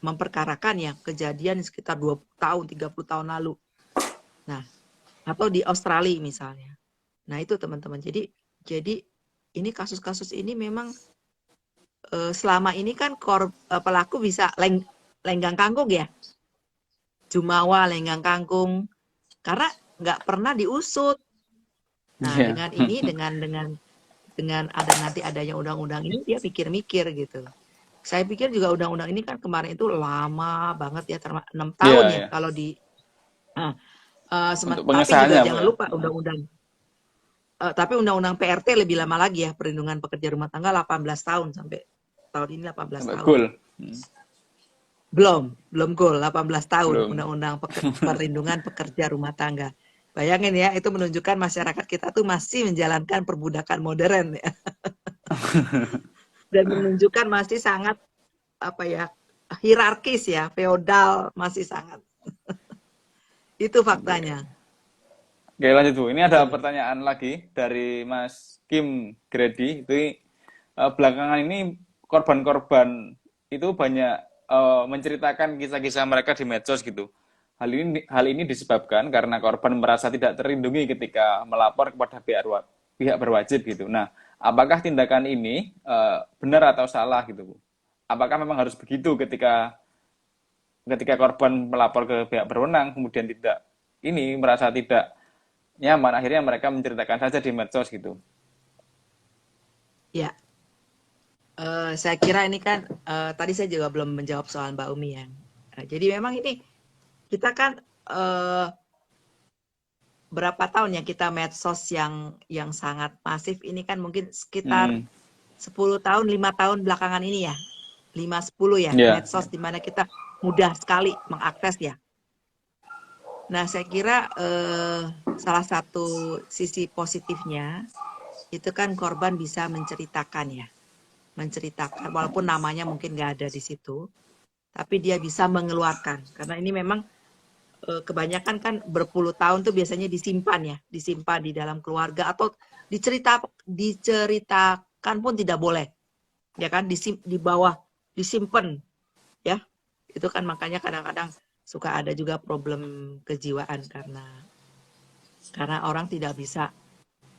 memperkarakan ya kejadian sekitar 20 tahun, 30 tahun lalu. Nah, atau di Australia misalnya. Nah, itu teman-teman. Jadi ini kasus-kasus ini memang selama ini kan pelaku bisa lenggang kangkung ya. Jumawa, lenggang kangkung. Karena nggak pernah diusut. Nah, dengan ini dengan nanti adanya undang-undang ini, dia pikir-mikir gitu. Saya pikir juga undang-undang ini kan kemarin itu lama banget ya, 6 tahun ya kalau di tapi juga jangan lupa undang-undang tapi undang-undang PRT lebih lama lagi ya, perlindungan pekerja rumah tangga 18 tahun sampai tahun ini 18 tahun. Cool. Belum goal 18 tahun undang-undang perlindungan pekerja rumah tangga. Bayangin ya, itu menunjukkan masyarakat kita tuh masih menjalankan perbudakan modern ya. Dan menunjukkan masih sangat hierarkis ya, feodal, masih sangat. Itu faktanya. Oke, lanjut Bu. Ini ada pertanyaan lagi dari Mas Kim Gredi. Itu belakangan ini korban-korban itu banyak menceritakan kisah-kisah mereka di medsos gitu. Hal ini disebabkan karena korban merasa tidak terlindungi ketika melapor kepada pihak berwajib gitu. Nah, apakah tindakan ini benar atau salah gitu, Bu? Apakah memang harus begitu ketika korban melapor ke pihak berwenang kemudian merasa tidak nyaman, akhirnya mereka menceritakan saja di medsos gitu? Ya, saya kira ini kan tadi saya juga belum menjawab soal Mbak Umi ya. Jadi memang ini kita kan berapa tahun ya kita medsos yang sangat masif ini kan mungkin sekitar 10 tahun, 5 tahun belakangan ini ya. 5-10 ya, Ya, medsos di mana kita mudah sekali mengakses ya. Nah, saya kira salah satu sisi positifnya itu kan korban bisa menceritakan ya. Menceritakan, walaupun namanya mungkin nggak ada di situ, tapi dia bisa mengeluarkan. Karena ini memang kebanyakan kan berpuluh tahun tuh biasanya disimpan di dalam keluarga atau diceritakan pun tidak boleh, ya kan, di bawah disimpan, ya. Itu kan makanya kadang-kadang suka ada juga problem kejiwaan karena orang tidak bisa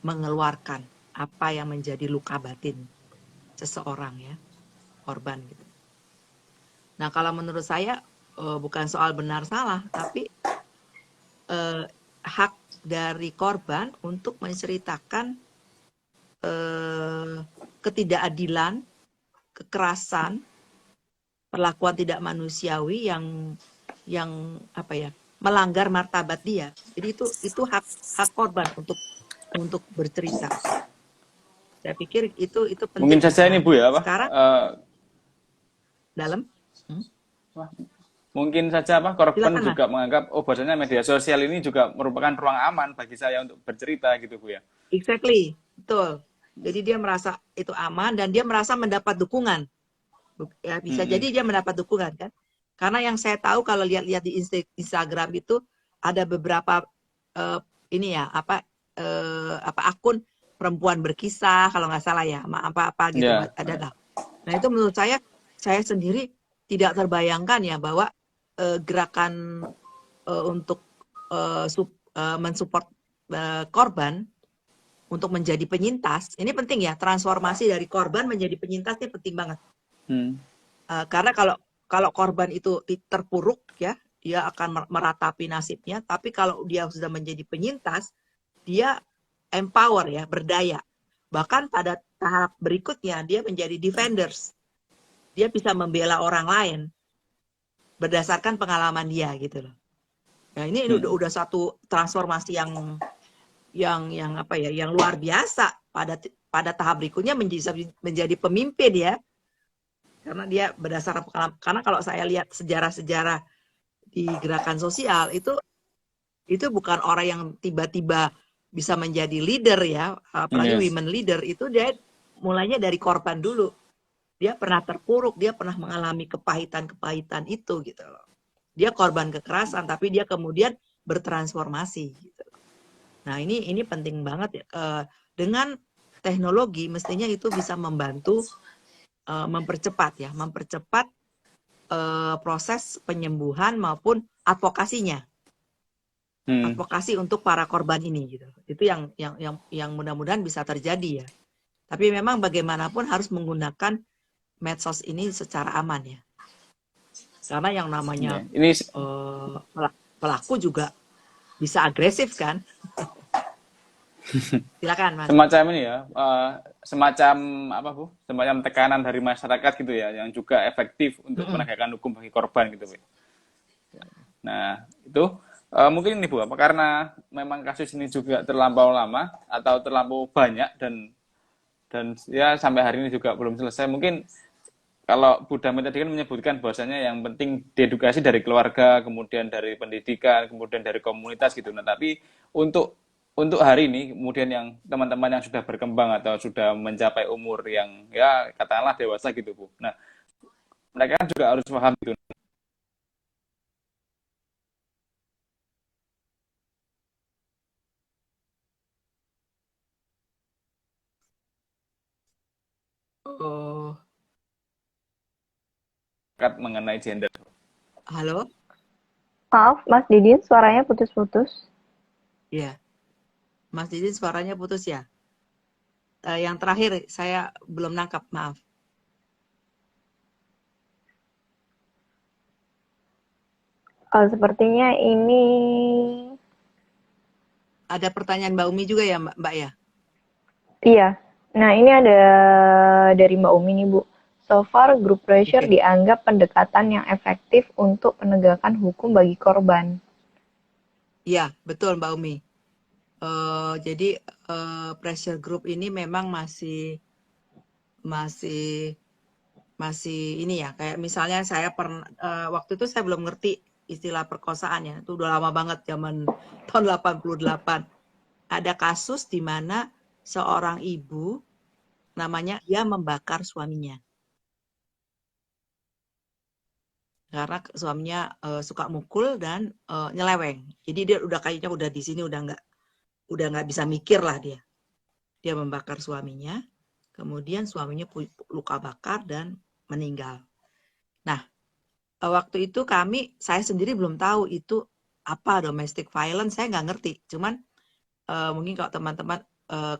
mengeluarkan apa yang menjadi luka batin seseorang ya, korban gitu. Nah, kalau menurut saya bukan soal benar salah, tapi hak dari korban untuk menceritakan ketidakadilan, kekerasan, perlakuan tidak manusiawi yang apa ya, melanggar martabat dia. Jadi itu hak korban untuk bercerita. Saya pikir itu penting. mungkin saja Nah, ini Bu ya, apa? sekarang dalam Mungkin saja apa korban silakan, juga menganggap bahwasanya media sosial ini juga merupakan ruang aman bagi saya untuk bercerita gitu Bu ya. Exactly, betul. Jadi dia merasa itu aman dan dia merasa mendapat dukungan. Ya, bisa jadi dia mendapat dukungan kan. Karena yang saya tahu kalau lihat-lihat di Instagram itu ada beberapa ini ya apa akun perempuan berkisah kalau nggak salah ya, apa gitu ada lah. Nah itu menurut saya sendiri tidak terbayangkan ya bahwa gerakan untuk mensupport korban untuk menjadi penyintas ini penting ya, transformasi dari korban menjadi penyintas ini penting banget. Karena kalau korban itu terpuruk ya, dia akan meratapi nasibnya. Tapi kalau dia sudah menjadi penyintas, dia empower ya, berdaya. Bahkan pada tahap berikutnya dia menjadi defenders. Dia bisa membela orang lain berdasarkan pengalaman dia gitu loh. Nah ini udah satu transformasi yang apa ya, yang luar biasa pada tahap berikutnya menjadi pemimpin ya. Karena dia berdasarkan pengalaman. Karena kalau saya lihat sejarah-sejarah di gerakan sosial itu bukan orang yang tiba-tiba bisa menjadi leader ya, apalagi women leader, itu dia mulainya dari korban dulu. Dia pernah terpuruk, dia pernah mengalami kepahitan itu gitu loh. Dia korban kekerasan tapi dia kemudian bertransformasi gitu. Nah, ini penting banget ya. Dengan teknologi mestinya itu bisa membantu mempercepat proses penyembuhan maupun advokasinya. Advokasi untuk para korban ini gitu. Itu yang mudah-mudahan bisa terjadi ya. Tapi memang bagaimanapun harus menggunakan medsos ini secara aman ya. Karena yang namanya pelaku juga bisa agresif kan. Silakan Mas. Semacam ini ya, semacam apa Bu? Semacam tekanan dari masyarakat gitu ya, yang juga efektif untuk penegakan hukum bagi korban gitu Bu. Nah itu mungkin ini Bu, apa karena memang kasus ini juga terlampau lama atau terlampau banyak dan ya sampai hari ini juga belum selesai. Mungkin kalau Bu Damai tadi kan menyebutkan bahwasanya yang penting diedukasi dari keluarga, kemudian dari pendidikan, kemudian dari komunitas gitu. Nah, tapi untuk hari ini, kemudian yang teman-teman yang sudah berkembang atau sudah mencapai umur yang ya katakanlah dewasa gitu Bu. Nah, mereka juga harus paham gitu. Mengenai gender. Halo? Maaf, Mas Didin, suaranya putus-putus. Iya. Mas Didin suaranya putus ya? Yang terakhir saya belum nangkap, maaf. Sepertinya ini... Ada pertanyaan Mbak Umi juga ya, Mbak ya? Iya. Nah, ini ada dari Mbak Umi nih, Bu. So far, group pressure dianggap pendekatan yang efektif untuk penegakan hukum bagi korban. Iya, betul Mbak Umi. Jadi pressure group ini memang masih ini ya, kayak misalnya saya pernah waktu itu saya belum ngerti istilah perkosaan ya, itu udah lama banget, zaman tahun 88. Ada kasus di mana seorang ibu namanya dia membakar suaminya karena suaminya suka mukul dan nyeleweng. Jadi dia udah kayaknya udah di sini udah nggak bisa mikir lah dia. Dia membakar suaminya, kemudian suaminya luka bakar dan meninggal. Nah, waktu itu saya sendiri belum tahu itu apa domestic violence, saya nggak ngerti. Cuman mungkin kalau teman-teman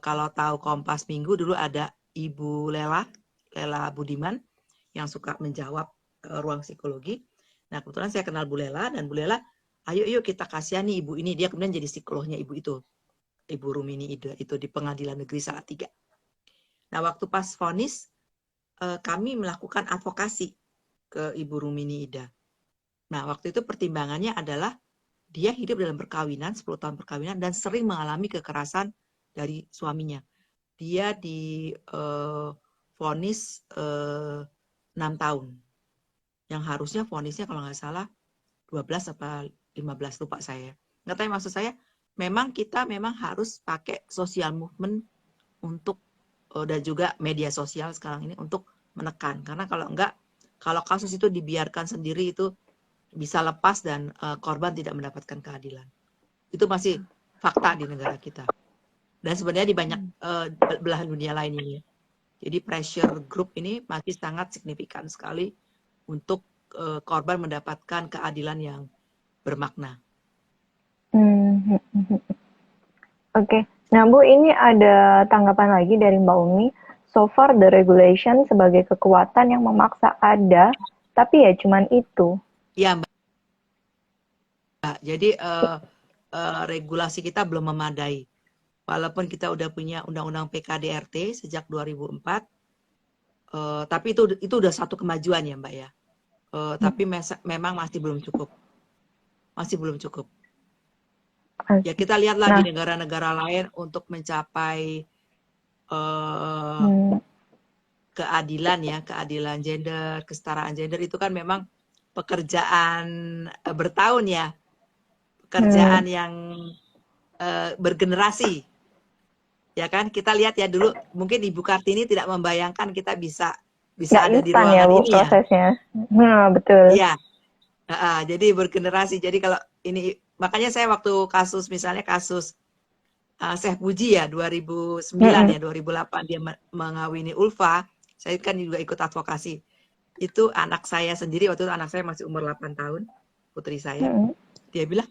kalau tahu Kompas Minggu dulu ada Ibu Lela Budiman yang suka menjawab ruang psikologi. Nah, kebetulan saya kenal Bu Lela, dan Bu Lela, ayo yuk kita kasihani ibu ini. Dia kemudian jadi psikolognya ibu itu, Ibu Rumini Ida, itu di Pengadilan Negeri Salatiga. Nah, waktu pas vonis, kami melakukan advokasi ke Ibu Rumini Ida. Nah, waktu itu pertimbangannya adalah dia hidup dalam perkawinan, 10 tahun perkawinan, dan sering mengalami kekerasan dari suaminya. Dia di vonis 6 tahun. Yang harusnya vonisnya kalau nggak salah 12 apa 15, lupa saya. Nggak tahu, maksud saya memang kita harus pakai social movement untuk dan juga media sosial sekarang ini untuk menekan. Karena kalau enggak, kalau kasus itu dibiarkan sendiri itu bisa lepas dan korban tidak mendapatkan keadilan. Itu masih fakta di negara kita. Dan sebenarnya di banyak belahan dunia lain ini. Jadi pressure group ini masih sangat signifikan sekali untuk korban mendapatkan keadilan yang bermakna. Oke. Nah, Bu, ini ada tanggapan lagi dari Mbak Umi. So far, the regulation sebagai kekuatan yang memaksa ada, tapi ya cuman itu. Ya, Mbak. Jadi regulasi kita belum memadai. Walaupun kita udah punya Undang-Undang PKDRT sejak 2004, tapi itu udah satu kemajuan ya, Mbak ya. Tapi memang masih belum cukup. Ya, kita lihatlah di negara-negara lain untuk mencapai keadilan ya, keadilan gender, kesetaraan gender itu kan memang pekerjaan bertahun ya, pekerjaan yang bergenerasi. Ya kan, kita lihat ya dulu mungkin Ibu Kartini tidak membayangkan kita bisa ada di ruangan ya, Bu, ini prosesnya. Betul. Iya. Jadi bergenerasi. Jadi kalau ini, makanya saya waktu misalnya kasus Syekh Puji ya 2009 ya 2008 dia mengawini Ulfa, saya kan juga ikut advokasi. Itu anak saya sendiri, waktu itu anak saya masih umur 8 tahun, putri saya. Dia bilang,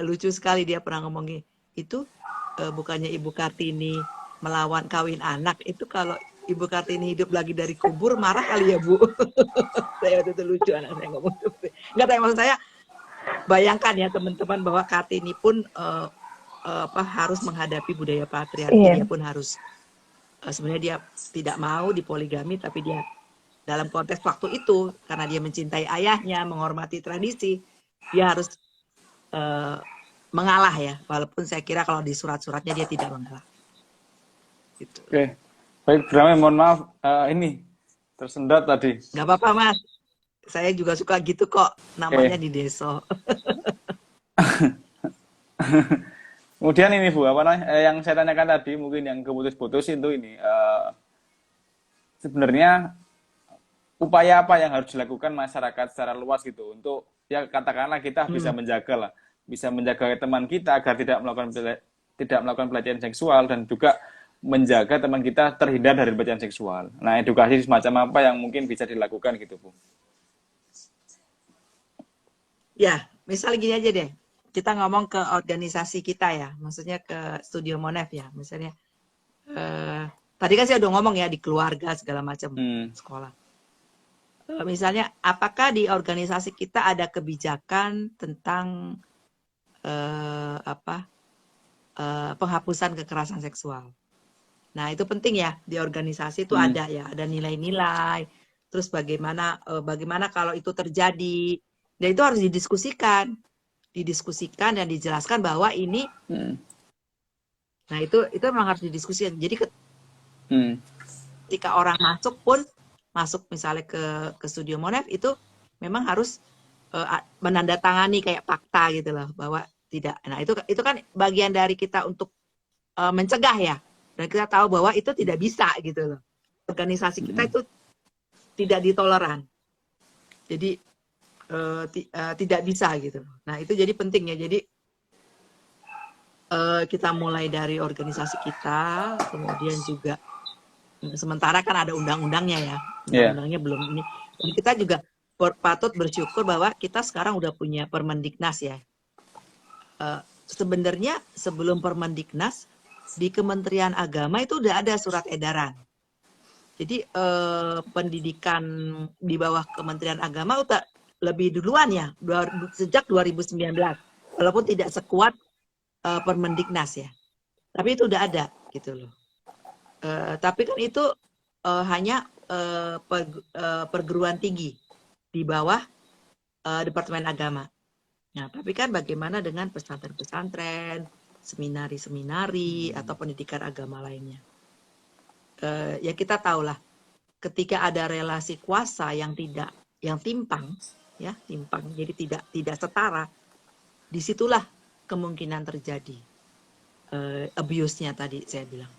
lucu sekali, dia pernah ngomongin, itu bukannya Ibu Kartini melawan kawin anak, itu kalau Ibu Kartini hidup lagi dari kubur, marah kali ya, Bu. Saya waktu itu lucu anak saya ngomong. Enggak tahu, maksud saya, bayangkan ya teman-teman bahwa Kartini pun harus menghadapi budaya patriarki. Dia pun harus, sebenarnya dia tidak mau dipoligami, tapi dia dalam konteks waktu itu, karena dia mencintai ayahnya, menghormati tradisi, dia harus mengalah ya, walaupun saya kira kalau di surat-suratnya dia tidak mengalah. Gitu. Oke, baik, Brame, mohon maaf, ini tersendat tadi. Nggak apa-apa, Mas. Saya juga suka gitu kok, namanya di Deso. Kemudian ini Bu, yang saya tanyakan tadi, mungkin yang keputus-putus itu ini, sebenarnya upaya apa yang harus dilakukan masyarakat secara luas gitu untuk, ya katakanlah kita bisa menjaga teman kita agar tidak melakukan pelecehan seksual, dan juga menjaga teman kita terhindar dari pelecehan seksual. Nah, edukasi semacam apa yang mungkin bisa dilakukan gitu, Bu? Ya, misalnya gini aja deh. Kita ngomong ke organisasi kita ya, maksudnya ke Studio Monef ya, misalnya. Tadi kan saya udah ngomong ya di keluarga segala macam, sekolah. Misalnya, apakah di organisasi kita ada kebijakan tentang penghapusan kekerasan seksual? Nah, itu penting ya, di organisasi itu ada ya, ada nilai-nilai, terus bagaimana kalau itu terjadi, dan itu harus didiskusikan dan dijelaskan bahwa ini Nah, itu memang harus didiskusikan. Jadi Hmm. ketika orang masuk misalnya ke studio Monef, itu memang harus menandatangani kayak fakta gitu loh, bahwa tidak. Nah, itu kan bagian dari kita untuk mencegah ya. Dan kita tahu bahwa itu tidak bisa gitu loh. Organisasi kita itu tidak ditoleran. Jadi tidak bisa gitu. Nah, itu jadi penting ya. Jadi kita mulai dari organisasi kita, kemudian juga sementara kan ada undang-undangnya ya. Undang-undangnya belum ini. Dan kita juga patut bersyukur bahwa kita sekarang udah punya Permendiknas ya. Sebenarnya sebelum Permendiknas di Kementerian Agama itu udah ada surat edaran. Jadi pendidikan di bawah Kementerian Agama udah lebih duluan ya, sejak 2019. Walaupun tidak sekuat Permendiknas ya. Tapi itu udah ada gitu loh. Tapi kan itu hanya perguruan tinggi di bawah Departemen Agama. Nah, tapi kan bagaimana dengan pesantren-pesantren, seminari-seminari, atau pendidikan agama lainnya? Ya kita tahulah, ketika ada relasi kuasa yang timpang, jadi tidak setara, disitulah kemungkinan terjadi abuse-nya tadi saya bilang.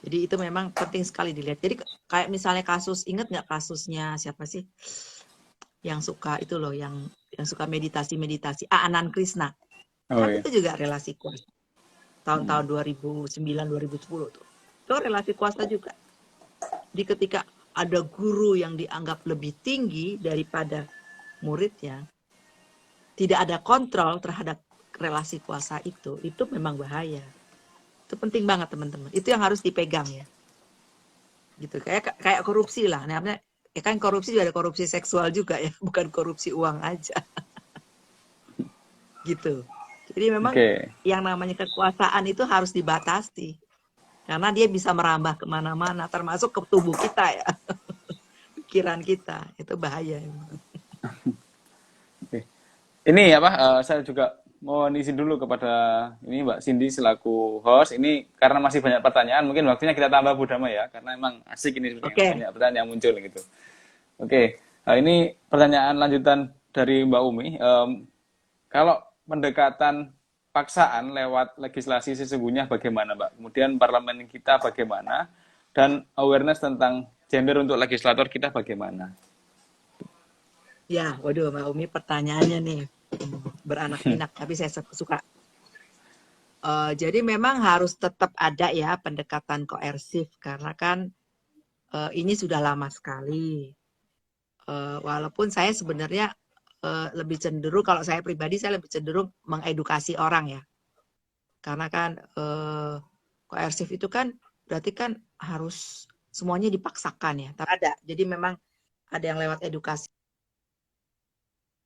Jadi itu memang penting sekali dilihat. Jadi kayak misalnya ingat nggak kasusnya siapa sih yang suka itu loh, yang suka meditasi Anand Krishna. Kan itu juga relasi kuasa. Tahun-tahun 2009-2010 tuh. Itu relasi kuasa juga. Jadi ketika ada guru yang dianggap lebih tinggi daripada muridnya, tidak ada kontrol terhadap relasi kuasa itu memang bahaya. Itu penting banget teman-teman. Itu yang harus dipegang ya. Gitu. Kayak korupsi lah. Namanya kan korupsi juga ada korupsi seksual juga ya, bukan korupsi uang aja. Gitu. Jadi memang yang namanya kekuasaan itu harus dibatasi. Karena dia bisa merambah kemana-mana, termasuk ke tubuh kita ya. Pikiran kita. Itu bahaya. Ini saya juga mau izin dulu kepada ini Mbak Cindy selaku host. Ini karena masih banyak pertanyaan, mungkin waktunya kita tambah Bu Dama ya, karena emang asik ini banyak pertanyaan yang muncul gitu. Ini pertanyaan lanjutan dari Mbak Umi. Kalau pendekatan paksaan lewat legislasi sesungguhnya bagaimana, Mbak? Kemudian parlemen kita bagaimana? Dan awareness tentang gender untuk legislator kita bagaimana? Ya, waduh Mbak Umi pertanyaannya nih beranak pinak, tapi saya suka. Jadi memang harus tetap ada ya pendekatan koersif, karena kan ini sudah lama sekali. Walaupun saya sebenarnya lebih cenderung, kalau saya pribadi saya lebih cenderung mengedukasi orang ya. Karena kan koersif itu kan berarti kan harus semuanya dipaksakan ya. Tapi ada. Jadi memang ada yang lewat edukasi,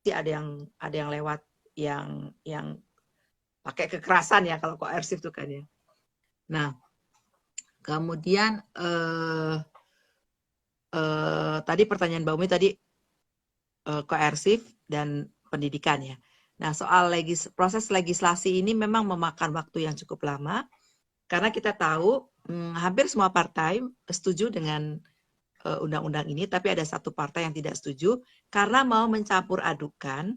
ada yang lewat yang pakai kekerasan ya kalau koersif itu kan ya. Nah, kemudian tadi pertanyaan Mbak Umi tadi koersif dan pendidikan ya. Nah, soal proses legislasi ini memang memakan waktu yang cukup lama, karena kita tahu hampir semua partai setuju dengan undang-undang ini, tapi ada satu partai yang tidak setuju karena mau mencampur adukan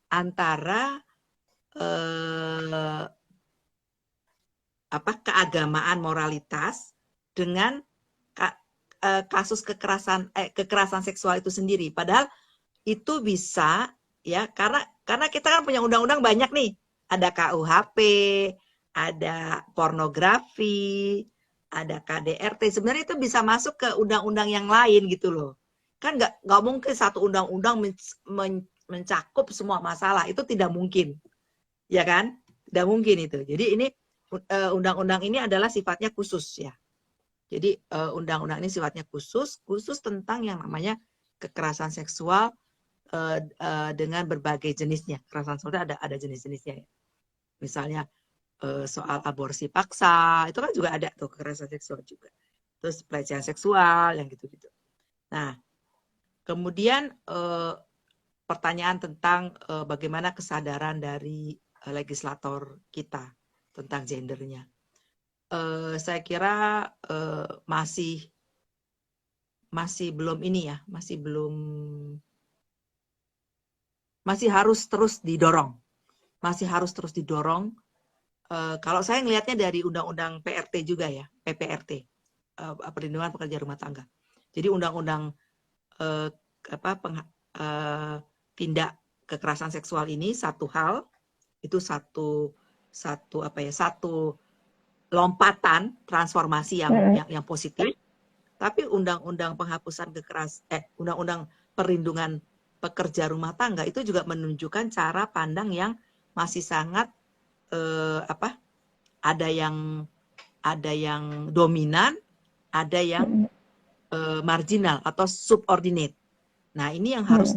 antara keagamaan moralitas dengan kasus kekerasan seksual itu sendiri. Padahal itu bisa ya, karena kita kan punya undang-undang banyak nih. Ada KUHP, ada pornografi, ada KDRT. Sebenarnya itu bisa masuk ke undang-undang yang lain gitu loh. Kan nggak mungkin satu undang-undang mencakup semua masalah. Itu tidak mungkin. Ya kan? Tidak mungkin itu. Jadi ini undang-undang ini adalah sifatnya khusus ya. Jadi undang-undang ini sifatnya khusus tentang yang namanya kekerasan seksual dengan berbagai jenisnya. Kekerasan seksual ada jenis-jenisnya ya. Misalnya soal aborsi paksa, itu kan juga ada tuh kekerasan seksual juga. Terus pelecehan seksual yang gitu-gitu. Nah, kemudian pertanyaan tentang bagaimana kesadaran dari legislator kita tentang gendernya. saya kira masih belum ini ya, masih harus terus didorong, kalau saya ngelihatnya dari undang-undang PRT juga ya, PPRT, perlindungan pekerja rumah tangga. Jadi undang-undang tindak kekerasan seksual ini satu hal, itu satu lompatan transformasi yang positif. Tapi undang-undang undang-undang perlindungan pekerja rumah tangga itu juga menunjukkan cara pandang yang masih sangat ada yang dominan, ada yang marginal atau subordinate. Nah, ini yang harus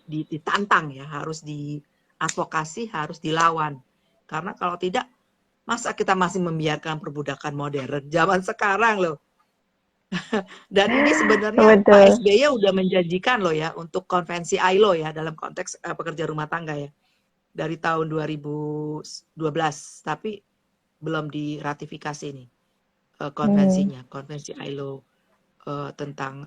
ditantang ya, harus diadvokasi, harus dilawan. Karena kalau tidak, masa kita masih membiarkan perbudakan modern zaman sekarang loh. Dan ini sebenarnya Pak SBY udah menjanjikan loh ya untuk konvensi ILO ya dalam konteks pekerja rumah tangga ya dari tahun 2012, tapi belum diratifikasi nih konvensinya, konvensi ILO tentang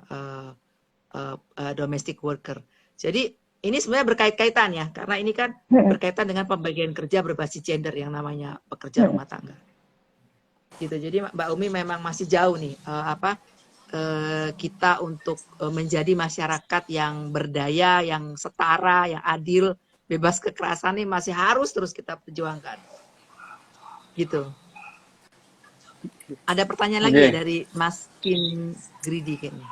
domestic worker. Jadi ini sebenarnya berkait-kaitan ya, karena ini kan berkaitan dengan pembagian kerja berbasis gender yang namanya pekerja rumah tangga. Gitu. Jadi Mbak Umi memang masih jauh nih kita untuk menjadi masyarakat yang berdaya, yang setara, yang adil, bebas kekerasan ini masih harus terus kita perjuangkan. Gitu. Ada pertanyaan lagi ya dari Mas Kim Gridi kayaknya.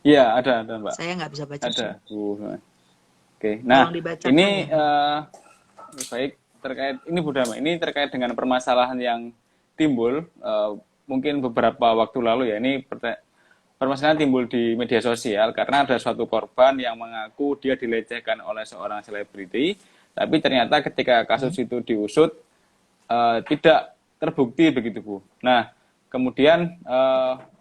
Iya, ada Mbak. Saya nggak bisa baca. Ada, Bu. Oke, nah ini baik terkait ini Bu Dama, ini terkait dengan permasalahan yang timbul mungkin beberapa waktu lalu ya, ini permasalahan timbul di media sosial karena ada suatu korban yang mengaku dia dilecehkan oleh seorang selebriti, tapi ternyata ketika kasus itu diusut tidak terbukti begitu Bu. Nah kemudian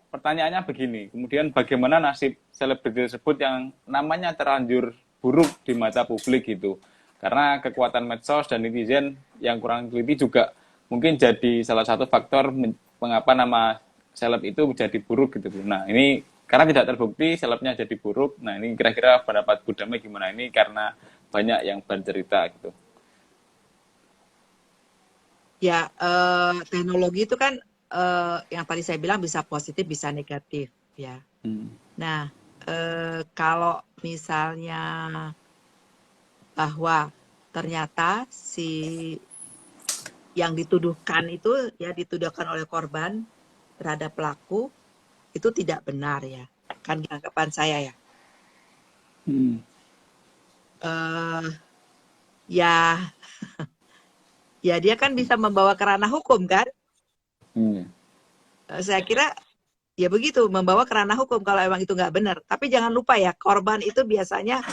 pertanyaannya begini, kemudian bagaimana nasib selebriti tersebut yang namanya terlanjur buruk di mata publik gitu, karena kekuatan medsos dan netizen yang kurang teliti juga mungkin jadi salah satu faktor mengapa nama seleb itu menjadi buruk gitu. Nah ini karena tidak terbukti selebnya jadi buruk. Nah ini kira-kira pendapat Bu Dama gimana? Ini karena banyak yang bercerita gitu. Ya teknologi itu kan yang tadi saya bilang bisa positif bisa negatif ya. Nah kalau misalnya bahwa ternyata si yang dituduhkan itu ya dituduhkan oleh korban terhadap pelaku itu tidak benar ya, kan anggapan saya ya. Ya dia kan bisa membawa ke ranah hukum kan. Saya kira ya begitu, membawa ke ranah hukum kalau emang itu nggak benar. Tapi jangan lupa ya, korban itu biasanya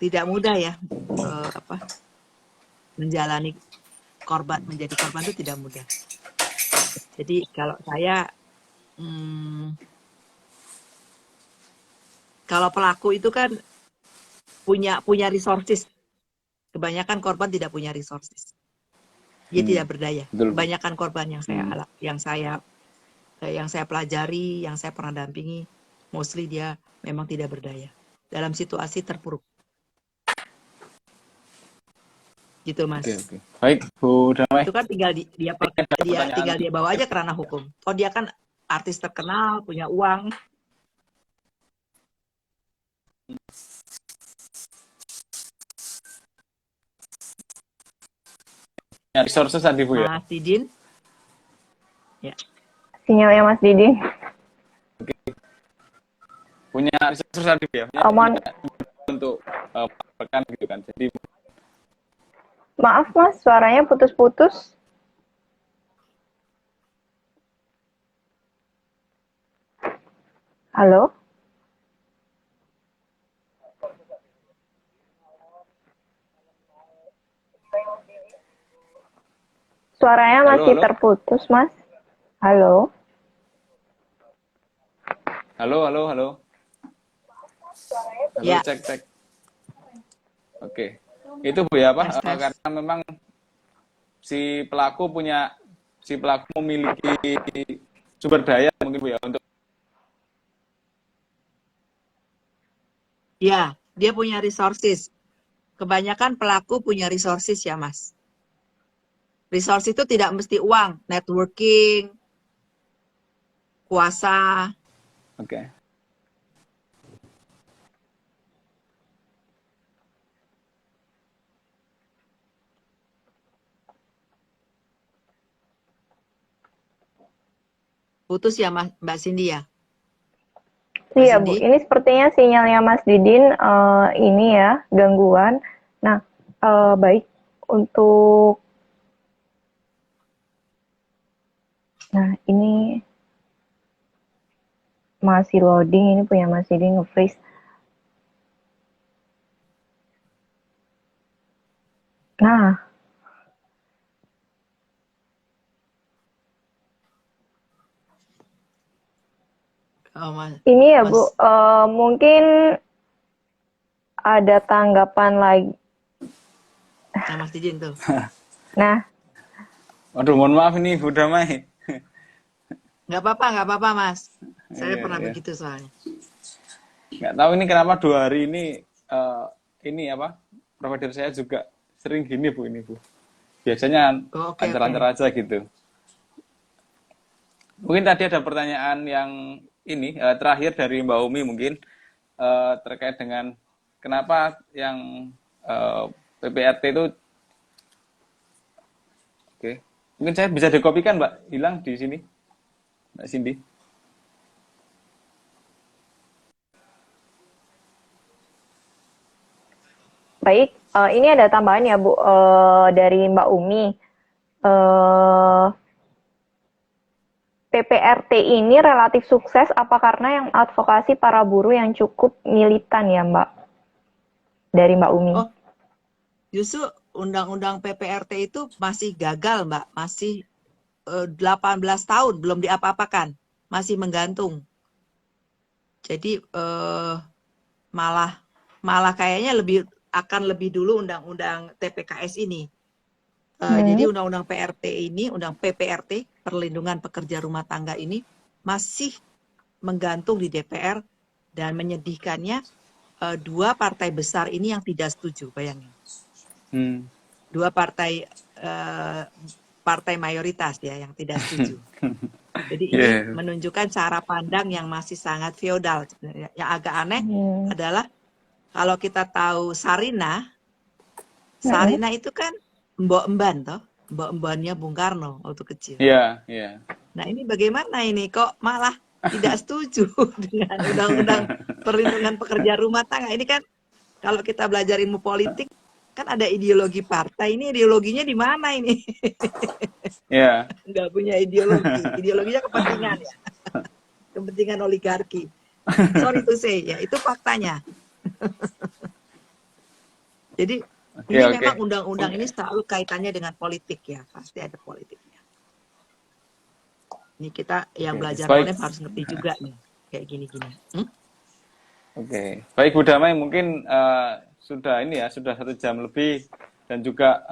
tidak mudah ya menjalani menjadi korban itu tidak mudah. Jadi kalau saya kalau pelaku itu kan punya resources, kebanyakan korban tidak punya resources, dia tidak berdaya. Kebanyakan korban yang saya pelajari, yang saya pernah dampingi, mostly dia memang tidak berdaya dalam situasi terpuruk. Gitu Mas. Oke. Baik Bu Damai. Itu kan tinggal dia bawa aja ke ranah hukum. Oh dia kan artis terkenal, punya uang. Ya, resources tadi Bu ya. Mas Didin. Ya. Sinyalnya Mas Didin. Oke. Punya resources tadi Bu ya. Untuk pekan gitu kan. Jadi maaf Mas, suaranya putus-putus. Halo? Suaranya masih terputus, Mas. Halo? Halo. Ya. Cek. Oke. Itu Bu ya Pak, karena memang si pelaku memiliki sumber daya mungkin Bu ya untuk Ya, dia punya resources. Kebanyakan pelaku punya resources ya, Mas. Resources itu tidak mesti uang, networking, kuasa. oke. Putus ya, Mbak Cindy ya? Iya, Bu. Ini sepertinya sinyalnya Mas Didin ini ya, gangguan. Nah, baik untuk... Nah, ini masih loading, ini punya Mas Didin nge-freeze. Nah, ini ya Bu, mungkin ada tanggapan lagi. Nah, Mas Didin tuh. Nah. Waduh, mohon maaf ini Bu Damai. Nggak apa-apa Mas. Saya pernah begitu soalnya. Nggak tahu ini kenapa 2 hari ini apa, provider saya juga sering gini Bu ini Bu. Biasanya lancar-lancar aja gitu. Mungkin tadi ada pertanyaan yang ini terakhir dari Mbak Umi mungkin terkait dengan kenapa yang PPRT itu oke. Mungkin saya bisa dikopikan Mbak, hilang di sini Mbak Cindy. Baik, ini ada tambahan ya Bu dari Mbak Umi. PPRT ini relatif sukses apa karena yang advokasi para buruh yang cukup militan ya Mbak? Dari Mbak Umi. Oh, justru undang-undang PPRT itu masih gagal Mbak, masih 18 tahun belum diapa-apakan, masih menggantung. Jadi malah kayaknya akan lebih dulu undang-undang TPKS ini. Jadi undang-undang PRT ini, undang PPRT, perlindungan pekerja rumah tangga ini masih menggantung di DPR dan menyedihkannya 2 partai besar ini yang tidak setuju, bayangin. 2 partai mayoritas ya yang tidak setuju. Jadi ini menunjukkan cara pandang yang masih sangat feodal. Yang agak aneh adalah kalau kita tahu Sarina itu kan mbok-emban toh, mbok-embannya Bung Karno waktu kecil. Iya, iya. Nah, ini bagaimana ini kok malah tidak setuju dengan undang-undang perlindungan pekerja rumah tangga. Ini kan kalau kita belajar ilmu politik kan ada ideologi partai, ini ideologinya di mana ini? Iya. Nggak punya ideologi. Ideologinya kepentingan ya. Kepentingan oligarki. Sorry to say, ya itu faktanya. Jadi ini memang undang-undang ini selalu kaitannya dengan politik ya, pasti ada politiknya. Ini kita yang belajar Monev harus ngerti juga nih, kayak gini-gini. Oke, baik Bu Damai, mungkin sudah 1 jam lebih dan juga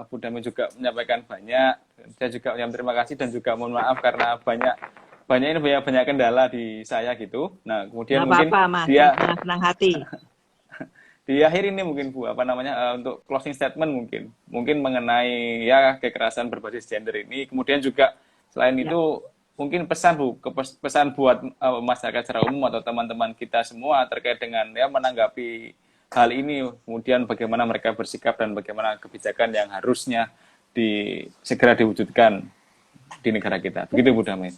Bu Damai juga menyampaikan banyak. Saya juga terima kasih dan juga mohon maaf karena banyak kendala di saya gitu. Nah, kemudian mungkin Mas, dia senang hati. Di akhir ini mungkin Bu untuk closing statement mungkin mengenai ya kekerasan berbasis gender ini, kemudian juga selain itu mungkin pesan Bu, pesan buat masyarakat secara umum atau teman-teman kita semua terkait dengan ya menanggapi hal ini, kemudian bagaimana mereka bersikap dan bagaimana kebijakan yang harusnya segera diwujudkan di negara kita. Begitu Bu Damai.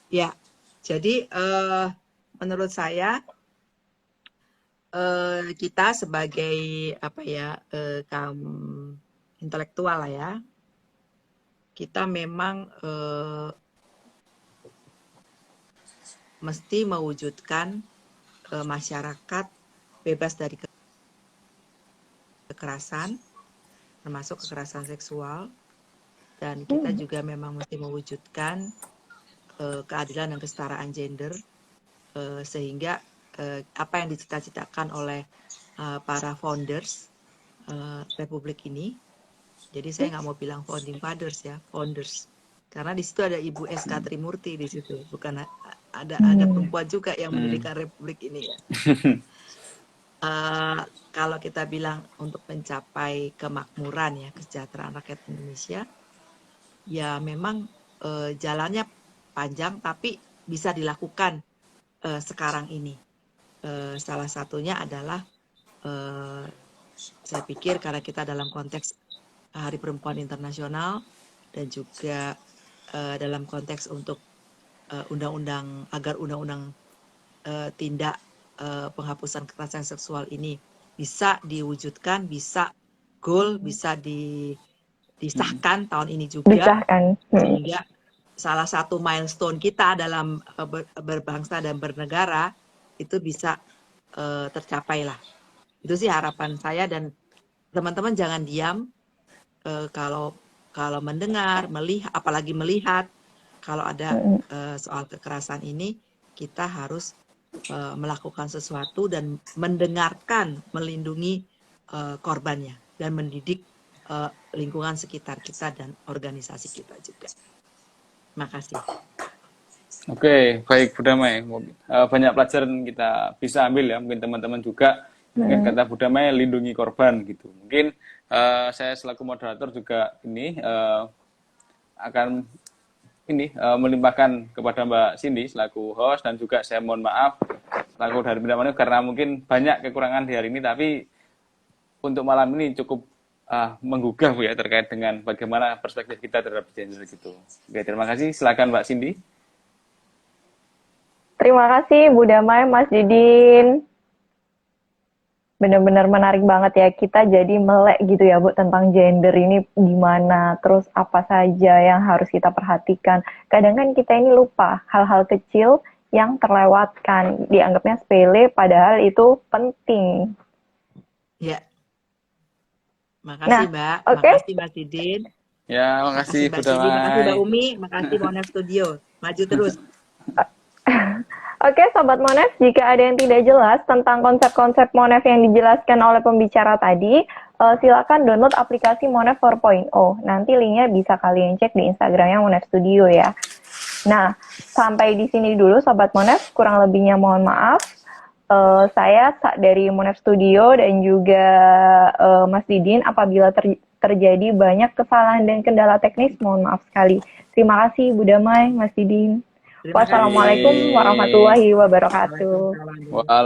Ya, jadi menurut saya kita sebagai kaum intelektual lah ya, kita memang mesti mewujudkan masyarakat bebas dari kekerasan, termasuk kekerasan seksual, dan kita juga memang mesti mewujudkan keadilan dan kesetaraan gender, sehingga apa yang dicita-citakan oleh para founders Republik ini Jadi saya nggak mau bilang founding fathers ya, founders. Karena di situ ada Ibu S.K. Trimurti di situ, bukan ada perempuan juga yang mendirikan republik ini ya. Kalau kita bilang untuk mencapai kemakmuran ya, kesejahteraan rakyat Indonesia, ya memang jalannya panjang tapi bisa dilakukan sekarang ini. Salah satunya adalah saya pikir karena kita dalam konteks Hari Perempuan Internasional dan juga dalam konteks untuk undang-undang agar undang-undang tindak penghapusan kekerasan seksual ini bisa diwujudkan, bisa goal, bisa disahkan tahun ini juga. Disahkan. Sehingga salah satu milestone kita dalam berbangsa dan bernegara itu bisa tercapai lah. Itu sih harapan saya, dan teman-teman jangan diam kalau mendengar, melihat, apalagi melihat kalau ada soal kekerasan ini, kita harus melakukan sesuatu dan mendengarkan, melindungi korbannya dan mendidik lingkungan sekitar kita dan organisasi kita juga. Terima kasih. Oke, baik Bu Damai. Banyak pelajaran kita bisa ambil ya, mungkin teman-teman juga. Mungkin kata Bu Damai, lindungi korban gitu. Mungkin saya selaku moderator juga ini akan melimpahkan kepada Mbak Cindy selaku host, dan juga saya mohon maaf selaku dari Bu Damai karena mungkin banyak kekurangan di hari ini, tapi untuk malam ini cukup menggugah Bu ya terkait dengan bagaimana perspektif kita terhadap gender gitu. Oke, terima kasih. Silakan Mbak Cindy. Terima kasih Bu Damai, Mas Didin. Benar-benar menarik banget ya, kita jadi melek gitu ya Bu tentang gender ini gimana, terus apa saja yang harus kita perhatikan. Kadang kan kita ini lupa hal-hal kecil yang terlewatkan, dianggapnya sepele padahal itu penting. Ya. Makasih Mbak, makasih Mas Didin. Ya, makasih Bu Damai. Makasih Mbak Umi, makasih Monef Studio. Maju terus. Oke, Sobat Monef, jika ada yang tidak jelas tentang konsep-konsep Monef yang dijelaskan oleh pembicara tadi, silakan download aplikasi Monef 4.0. Nanti linknya bisa kalian cek di Instagramnya Monef Studio ya. Nah, sampai di sini dulu Sobat Monef, kurang lebihnya mohon maaf. Saya dari Monef Studio dan juga Mas Didin, apabila terjadi banyak kesalahan dan kendala teknis, mohon maaf sekali. Terima kasih Bu Damai, Mas Didin. Wassalamualaikum warahmatullahi wabarakatuh.